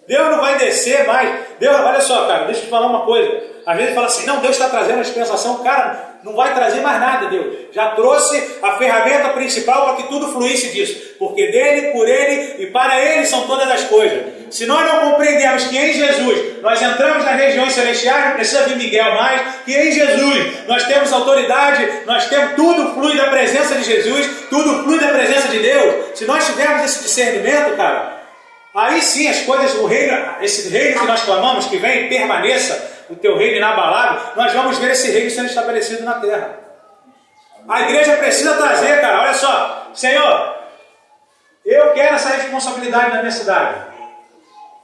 Deus não vai descer mais. Deus, olha só, cara, deixa eu te falar uma coisa. Às vezes fala assim, não, Deus está trazendo a dispensação. Cara, não vai trazer mais nada, Deus. Já trouxe a ferramenta principal para que tudo fluísse disso. Porque dele, por ele e para ele são todas as coisas. Se nós não compreendermos que em Jesus nós entramos nas regiões celestiais, não precisa vir Miguel mais, que em Jesus nós temos autoridade, nós temos, tudo flui da presença de Jesus, tudo flui da presença de Deus. Se nós tivermos esse discernimento, cara, aí sim as coisas, o reino, esse reino que nós clamamos, que vem e permaneça, o teu reino inabalável, nós vamos ver esse reino sendo estabelecido na terra. A igreja precisa trazer, cara, olha só, Senhor, eu quero essa responsabilidade na minha cidade.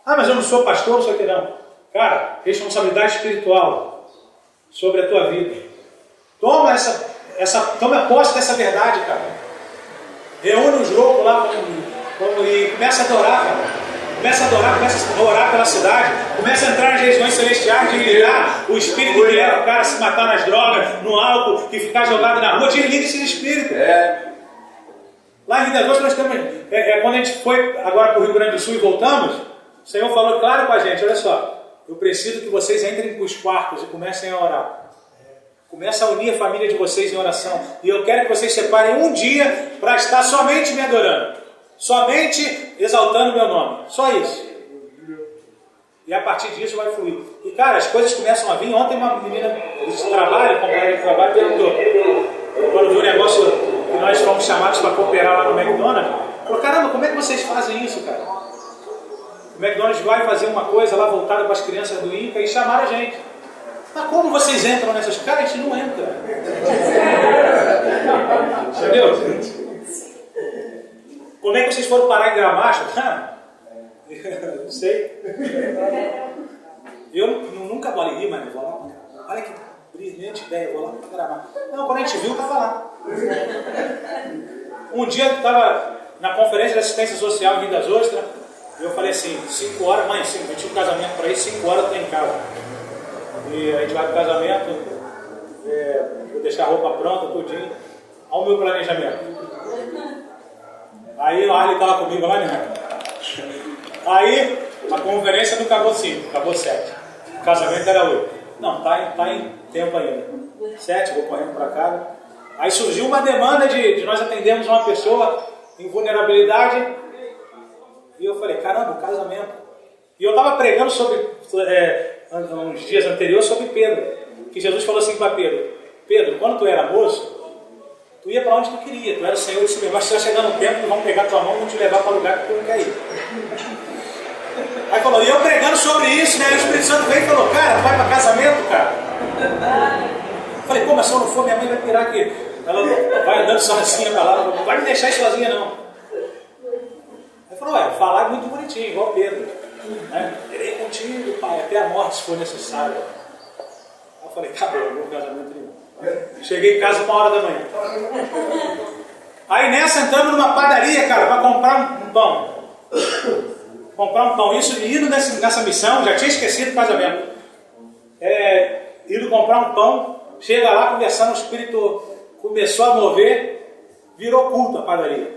Ah, mas eu não sou pastor, não sei o que não. Cara, responsabilidade espiritual sobre a tua vida. Toma posse dessa verdade, cara. Reúne os loucos lá e começa a adorar, cara. Começa a adorar, começa a orar pela cidade, começa a entrar nas regiões celestiais, desligar o espírito que leva o cara a se matar nas drogas, no álcool, que ficar jogado na rua, desliga esse espírito. Lá em Rio das Ostras nós temos, quando a gente foi agora para o Rio Grande do Sul e voltamos, o Senhor falou claro com a gente, olha só, eu preciso que vocês entrem para os quartos e comecem a orar. Comece a unir a família de vocês em oração. E eu quero que vocês separem um dia para estar somente me adorando. Somente exaltando o meu nome. Só isso. E a partir disso vai fluir. E cara, as coisas começam a vir. Ontem uma menina de trabalho, companheira de trabalho, perguntou, quando viu o negócio que nós fomos chamados para cooperar lá no McDonald's, falou, caramba, como é que vocês fazem isso, cara? O McDonald's vai fazer uma coisa lá voltada para as crianças do INCA e chamaram a gente. Mas como vocês entram nessas? Cara, a gente não entra. Entendeu? Como é que vocês foram parar em Gramacho? Não sei. Eu nunca vou ali, mas eu vou lá. Olha que brilhante ideia, eu vou lá para gravar. Não, quando a gente viu, eu estava lá. Um dia eu estava na conferência de assistência social em Rio das Ostras. Eu falei assim, 5 horas, mãe, sim, eu tinha um casamento para ir, 5 horas eu estou em casa. E a gente vai para o casamento, vou deixar a roupa pronta, tudinho. Olha o meu planejamento. Aí o Arley estava comigo lá, né? Aí a conferência não acabou 5, acabou 7. O casamento era 8. Não, tá em tempo ainda. 7, vou correndo para casa. Aí surgiu uma demanda de nós atendermos uma pessoa em vulnerabilidade. E eu falei, caramba, o casamento. E eu estava pregando sobre, uns dias anteriores, sobre Pedro. Que Jesus falou assim para Pedro: Pedro, quando tu era moço, tu ia para onde tu queria. Tu era o Senhor de si mesmo. Mas se vai chegar no tempo, que vão pegar tua mão e vão te levar para o lugar que tu não quer ir. Aí falou, e eu pregando sobre isso, né? E o Espírito Santo veio e falou, cara, tu vai para casamento, cara? Eu falei, pô, mas se eu não for, minha mãe vai pirar aqui. Ela vai andando sozinha para lá, não vai me deixar ir sozinha, não. Ele falou, falar é muito bonitinho, igual Pedro. Né? Irei contigo, pai, até a morte, se for necessário. Aí eu falei, tá bom, não vou casamento nenhum. Cheguei em casa 1h da manhã. Aí nessa entramos numa padaria, cara, para comprar um pão. Isso indo nessa missão, já tinha esquecido o casamento. Indo comprar um pão, chega lá, conversando, o Espírito começou a mover, virou culto a padaria.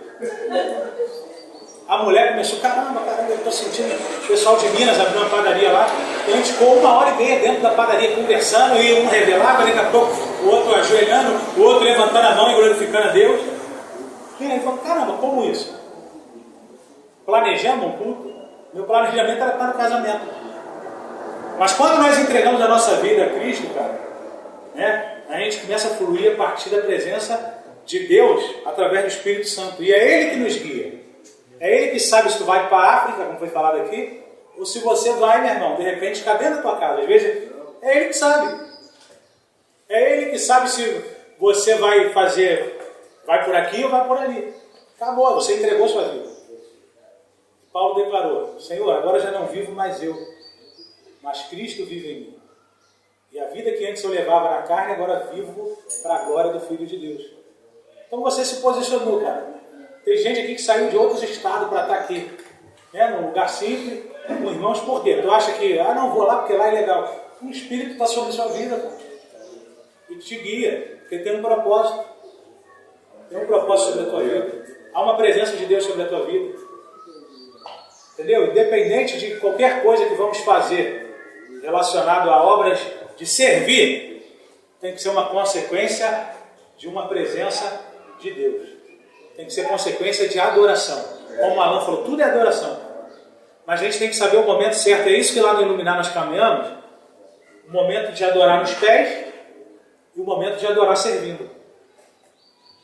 A mulher começou, caramba, eu estou sentindo o pessoal de Minas abrindo uma padaria lá. A gente ficou 1h30 dentro da padaria conversando, e um revelava, daqui a pouco o outro ajoelhando, o outro levantando a mão e glorificando a Deus. E aí falou, caramba, como isso? Planejamos um culto? Meu planejamento era estar no casamento. Mas quando nós entregamos a nossa vida a Cristo, cara, né, a gente começa a fluir a partir da presença de Deus através do Espírito Santo. E é Ele que nos guia. É Ele que sabe se tu vai para a África, como foi falado aqui, ou se você vai, meu irmão, de repente ficar dentro da tua casa. Às vezes é Ele que sabe. É Ele que sabe se você vai por aqui ou vai por ali. Acabou, você entregou sua vida. Paulo declarou, Senhor, agora já não vivo mais eu, mas Cristo vive em mim. E a vida que antes eu levava na carne, agora vivo para a glória do Filho de Deus. Então você se posicionou, cara. Tem gente aqui que saiu de outros estados para estar aqui, né, num lugar simples, com irmãos, por quê? Tu acha que, não vou lá porque lá é legal. O Espírito está sobre a sua vida, cara. E te guia, porque tem um propósito. Tem um propósito sobre a tua vida. Há uma presença de Deus sobre a tua vida. Entendeu? Independente de qualquer coisa que vamos fazer relacionado a obras de servir, tem que ser uma consequência de uma presença de Deus. Tem que ser consequência de adoração. Como o Alan falou, tudo é adoração. Mas a gente tem que saber o momento certo. É isso que lá no Iluminar nós caminhamos. O momento de adorar nos pés e o momento de adorar servindo.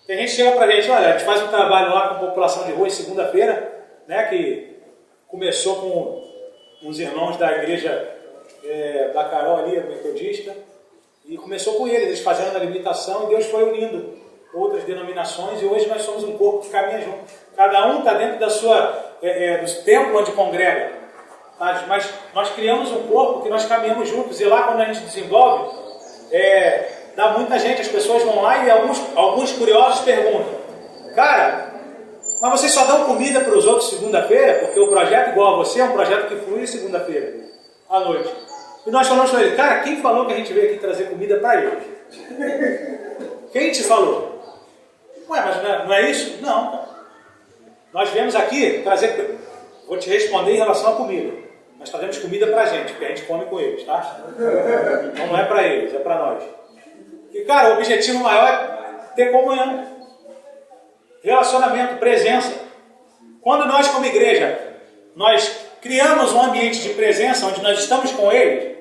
Tem gente que chega pra gente, olha, a gente faz um trabalho lá com a população de rua em segunda-feira, né, que começou com os irmãos da igreja da Carol ali, a metodista, e começou com eles fazendo a limitação, e Deus foi unindo outras denominações, e hoje nós somos um corpo que caminha junto. Cada um está dentro do templo onde congrega, tá? Mas nós criamos um corpo que nós caminhamos juntos, e lá quando a gente desenvolve, dá muita gente, as pessoas vão lá e alguns curiosos perguntam, cara, mas vocês só dão comida para os outros segunda-feira? Porque o projeto igual a você é um projeto que flui segunda-feira, à noite. E nós falamos para ele, cara, quem falou que a gente veio aqui trazer comida para eles? Quem te falou? Ué, mas não é isso? Não, cara. Nós viemos aqui trazer, vou te responder em relação à comida. Nós trazemos comida para a gente, porque a gente come com eles, tá? Então não é para eles, é para nós. E cara, o objetivo maior é ter comunhão. Relacionamento, presença. Quando nós como igreja, nós criamos um ambiente de presença, onde nós estamos com eles,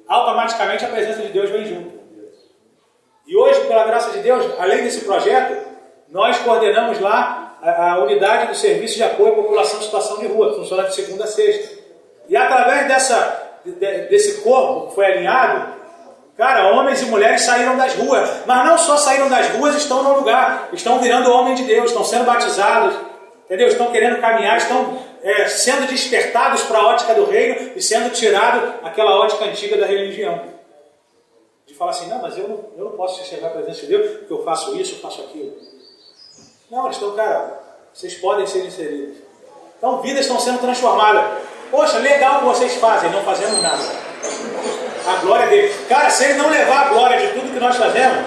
automaticamente a presença de Deus vem junto. E hoje, pela graça de Deus, além desse projeto, nós coordenamos lá a unidade do serviço de apoio à população em situação de rua, que funciona de segunda a sexta. E através desse corpo que foi alinhado, cara, homens e mulheres saíram das ruas, mas não só saíram das ruas, estão no lugar, estão virando homem de Deus, estão sendo batizados, entendeu? Estão querendo caminhar, estão sendo despertados para a ótica do reino e sendo tirado aquela ótica antiga da religião. De falar assim, não, mas eu não posso chegar à presença de Deus porque eu faço isso, eu faço aquilo. Não, eles estão, cara, vocês podem ser inseridos. Então, vidas estão sendo transformadas. Poxa, legal o que vocês fazem, não fazemos nada. A glória dele. Cara, se ele não levar a glória de tudo que nós fazemos,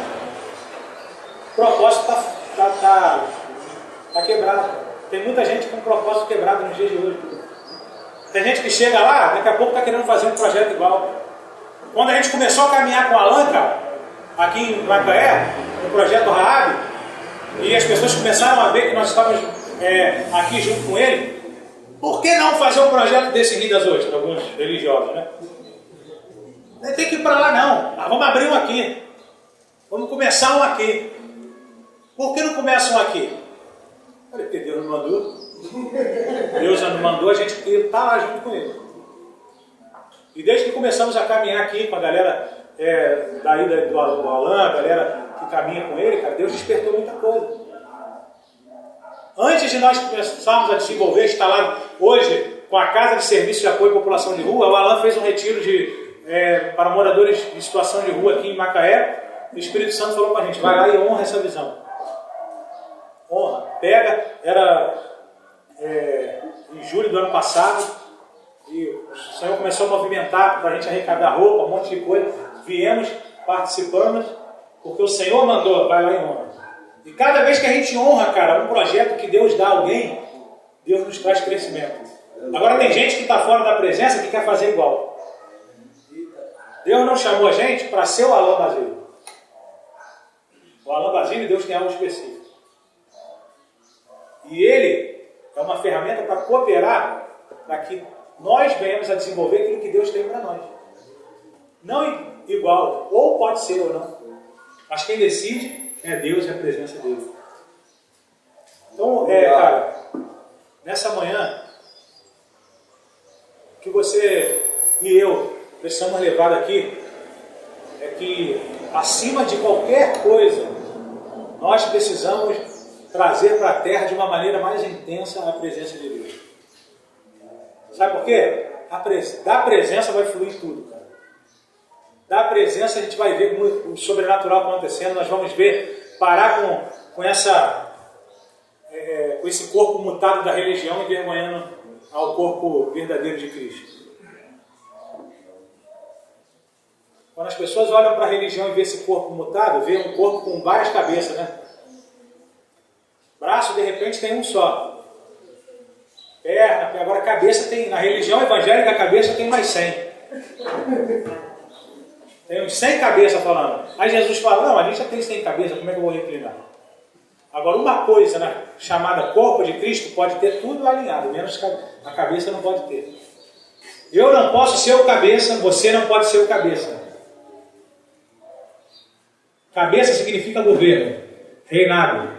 o propósito está quebrado. Tem muita gente com propósito quebrado nos dias de hoje. Tem gente que chega lá, daqui a pouco está querendo fazer um projeto igual. Quando a gente começou a caminhar com a Alan, cara, aqui em Macaé, no projeto Raab, e as pessoas começaram a ver que nós estávamos aqui junto com ele, por que não fazer um projeto desse em Rio das Ostras, alguns religiosos, né? Não tem que ir para lá não, vamos abrir um aqui, vamos começar um aqui. Por que não começa um aqui? Olha, porque Deus não mandou. Deus não mandou, a gente está lá junto com ele. E desde que começamos a caminhar aqui com a galera daí do Alan, a galera que caminha com ele, cara, Deus despertou muita coisa. Antes de nós começarmos a desenvolver, instalar hoje com a Casa de Serviço de Apoio à População de Rua, o Alan fez um retiro para moradores de situação de rua aqui em Macaé. O Espírito Santo falou para a gente, vai lá e honra essa visão. Honra, pega, era em julho do ano passado, e o Senhor começou a movimentar para a gente arrecadar roupa, um monte de coisa. Viemos, participamos, porque o Senhor mandou, vai lá e honra. E cada vez que a gente honra, cara, um projeto que Deus dá a alguém, Deus nos traz crescimento. Agora tem gente que está fora da presença que quer fazer igual. Deus não chamou a gente para ser o Alan Basílio. O Alan Basílio, Deus tem algo específico. E ele é uma ferramenta para cooperar para que nós venhamos a desenvolver aquilo que Deus tem para nós. Não igual, ou pode ser ou não. Mas quem decide é Deus e a presença dele. Então, cara, nessa manhã, o que você e eu precisamos levar daqui é que, acima de qualquer coisa, nós precisamos trazer para a terra de uma maneira mais intensa a presença de Deus. Sabe por quê? Da presença vai fluir tudo, cara. Da presença a gente vai ver o sobrenatural acontecendo, nós vamos ver, parar com esse corpo mutado da religião, envergonhando ao corpo verdadeiro de Cristo. Quando as pessoas olham para a religião e vê esse corpo mutado, vê um corpo com várias cabeças, né? Braço, de repente, tem um só. Perna, agora cabeça tem, na religião evangélica a cabeça tem mais 100. Tem uns 100 cabeças falando. Aí Jesus fala, não, a gente já tem 100 cabeças, como é que eu vou reclinar? Agora uma coisa, né, chamada corpo de Cristo pode ter tudo alinhado, menos a cabeça não pode ter. Eu não posso ser o cabeça, você não pode ser o cabeça. Cabeça significa governo, reinado.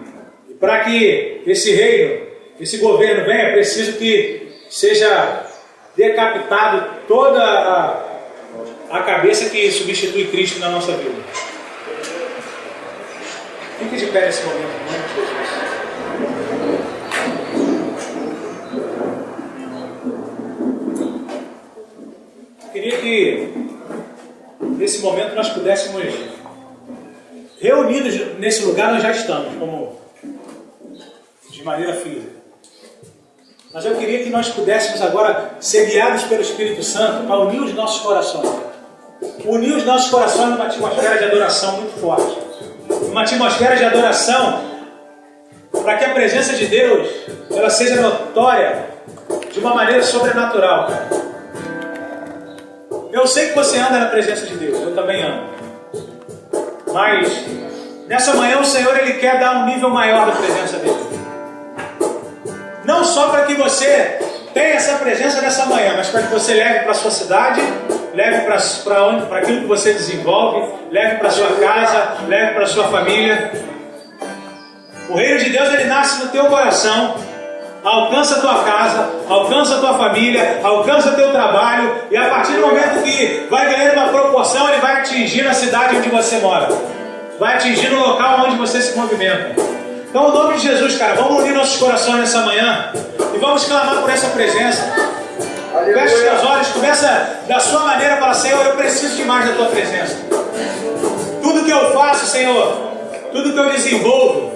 E para que esse reino, esse governo venha, é preciso que seja decapitado toda a cabeça que substitui Cristo na nossa vida. Fique de pé nesse momento, em nome de Jesus. Eu queria que nesse momento nós pudéssemos, reunidos nesse lugar, nós já estamos, de maneira física. Mas eu queria que nós pudéssemos agora ser guiados pelo Espírito Santo para unir os nossos corações. Unir os nossos corações numa atmosfera de adoração muito forte. Uma atmosfera de adoração para que a presença de Deus ela seja notória de uma maneira sobrenatural. Eu sei que você anda na presença de Deus, eu também ando. Mas nessa manhã o Senhor ele quer dar um nível maior da presença dele. Não só para que você tenha essa presença nessa manhã, mas para que você leve para a sua cidade, leve para aquilo que você desenvolve, leve para a sua casa, leve para a sua família. O reino de Deus ele nasce no teu coração, alcança a tua casa, alcança a tua família, alcança o teu trabalho, e a partir do momento que vai ganhando uma proporção, ele vai atingir a cidade onde você mora, vai atingir o local onde você se movimenta. Então, em nome de Jesus, cara, vamos unir nossos corações nessa manhã e vamos clamar por essa presença. Feche os teus olhos, começa da sua maneira para Senhor, eu preciso de mais da tua presença. Tudo que eu faço, Senhor, tudo que eu desenvolvo,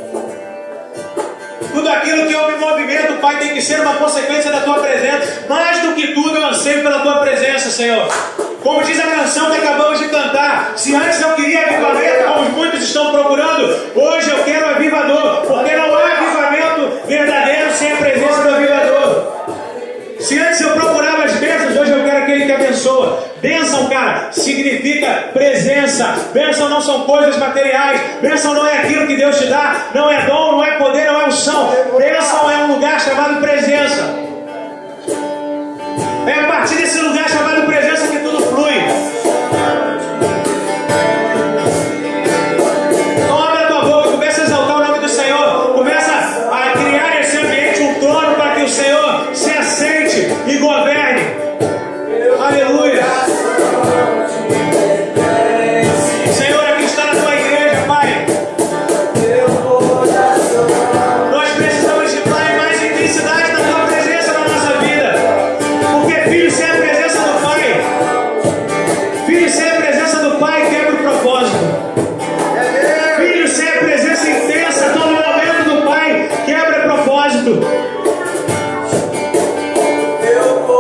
tudo aquilo que eu me movimento, Pai, tem que ser uma consequência da tua presença. Mais do que tudo, eu anseio pela tua presença, Senhor. Como diz a canção que acabamos de cantar, se antes eu queria avivamento, como muitos estão procurando, hoje eu quero avivador, porque não há avivamento verdadeiro sem a presença do avivador. Se antes eu procurava as bênçãos, hoje eu quero aquele que abençoa. Bênção, cara, significa presença. Bênção não são coisas materiais. Bênção não é aquilo que Deus te dá. Não é dom, não é poder, não é unção. Bênção é um lugar chamado presença. É a partir desse lugar chamado presença que tudo flui. Então abre a tua boca, começa a exaltar o nome do Senhor. Começa a criar nesse ambiente um trono para que o Senhor se assente e governe. Aleluia. Senhor, aqui está na tua igreja, Pai. Nós precisamos de mais intensidade da tua presença na nossa vida. Porque filho sem a presença do Pai, filho sem a presença do Pai quebra o propósito. Filho sem a presença intensa, todo momento do Pai quebra o propósito.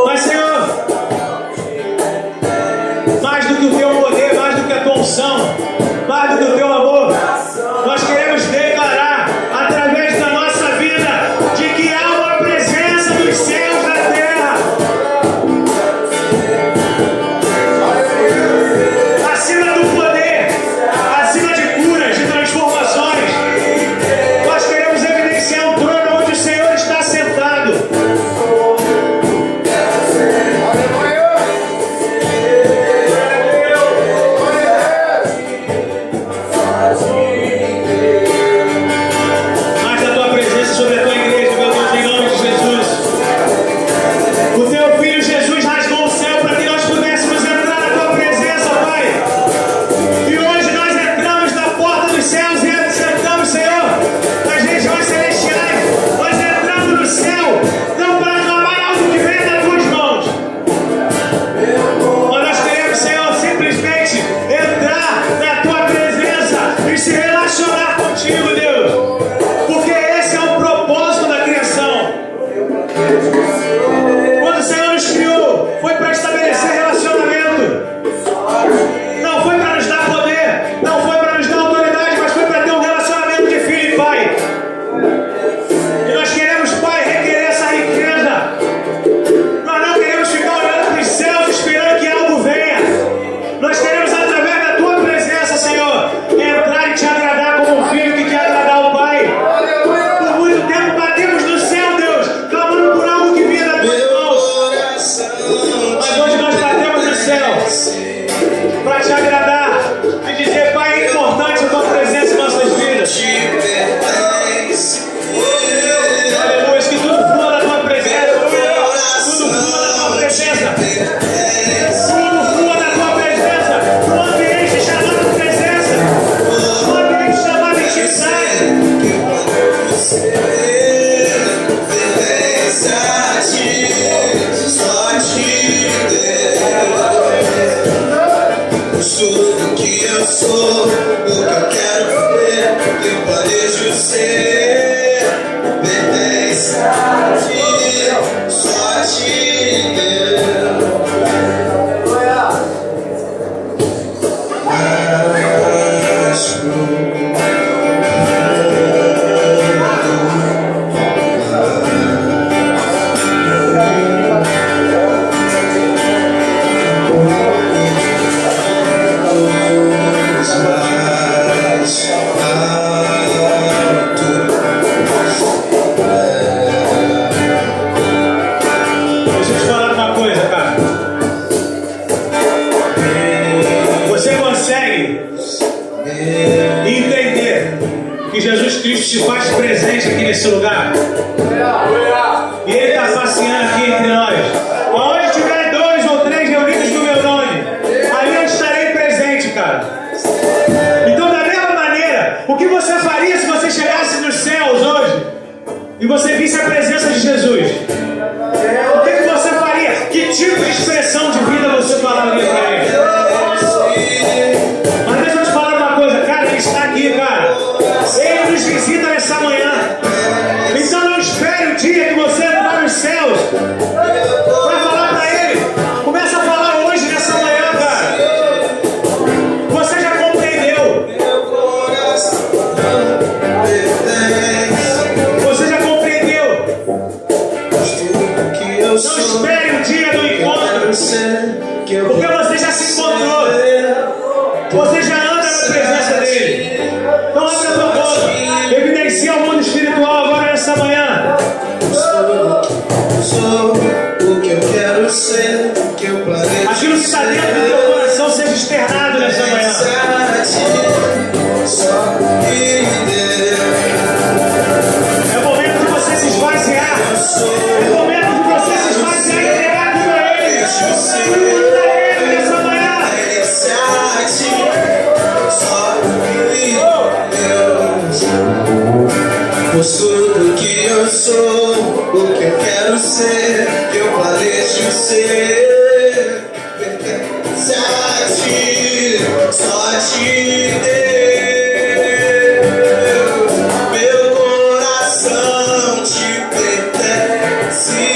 Mas Senhor, mais do que o teu poder, mais do que a tua unção, mais do que o teu amor, nós queremos declarar através da nossa vida de que há uma presença dos céus na terra. Acima do poder, acima de curas, de transformações, nós queremos evidenciar um trono onde o Senhor está sentado. Mais da tua presença sobre a tua igreja, meu Deus, em nome de Jesus. O teu filho Jesus rasgou o céu para que nós pudéssemos entrar na tua presença, Pai. E hoje nós entramos na porta dos céus e sentamos, Senhor, nas regiões celestiais. Nós entramos no céu, não para clamar algo que vem das tuas mãos. Mas nós queremos, Senhor, simplesmente entrar na tua presença e se relacionar contigo, Deus. Porque esse é o propósito da criação. Quando o Senhor nos criou, foi para estabelecer relacionamento. Não foi para nos dar poder, não foi para nos dar autoridade, mas foi para ter um relacionamento de filho e pai. E nós queremos, Pai, requerer essa riqueza. Nós não queremos ficar olhando para os céus esperando que algo venha. Nós queremos, através da tua presença, Senhor, entrar e te agradar como um filho que quer agradar o Pai. Por muito tempo batemos no céu, Deus, clamando por algo que vinha das tuas mãos. Mas hoje nós batemos no céu para te agradar e dizer, Pai, é importante a tua presença em nossas vidas. Aleluia, que tudo flua da tua presença. Tudo flua da tua presença. Tudo flua da tua presença. Um ambiente chamado presença. Um ambiente chamado intimidade. Tudo que eu sou, o que eu quero ver, o que eu planejo ser, pertence a ti, só a ti, Deus. Deixa eu te falar uma coisa, cara. Você consegue entender que Jesus Cristo se faz presente aqui nesse lugar? E Ele está passeando aqui entre nós. Onde tiver 2 ou 3 reunidos no meu nome, ali eu estarei presente, cara. Então, da mesma maneira, o que você faria se você chegasse nos céus e você visse a presença de Jesus, o que você faria? Que tipo de expressão de vida você falaria para ele? Mas deixa eu te falar uma coisa, cara, ele está aqui, cara. Ele nos visita nessa manhã. Então não espere o dia que você entrar nos céus para falar para ele. Começa a falar hoje, nessa manhã, cara. Você já compreendeu. Você já compreendeu. Não espere o dia do encontro, porque você já se encontrou. Você já anda na presença dele. Então abre a tua boca. Evidencia o mundo espiritual agora nessa manhã. Sou o que eu quero ser, que eu planejo. Aquilo que está dentro do teu coração seja externado nessa manhã. É o momento de você se esvaziar. É o momento de você se esvaziar e entregar tudo a ele. Tudo a ele nessa manhã. Sou o que eu sou, o que eu quero ser, que eu planejo ser. Pertence a ti, só a ti, Deus. Meu coração te pertence.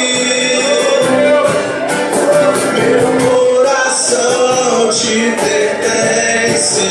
Meu coração te pertence.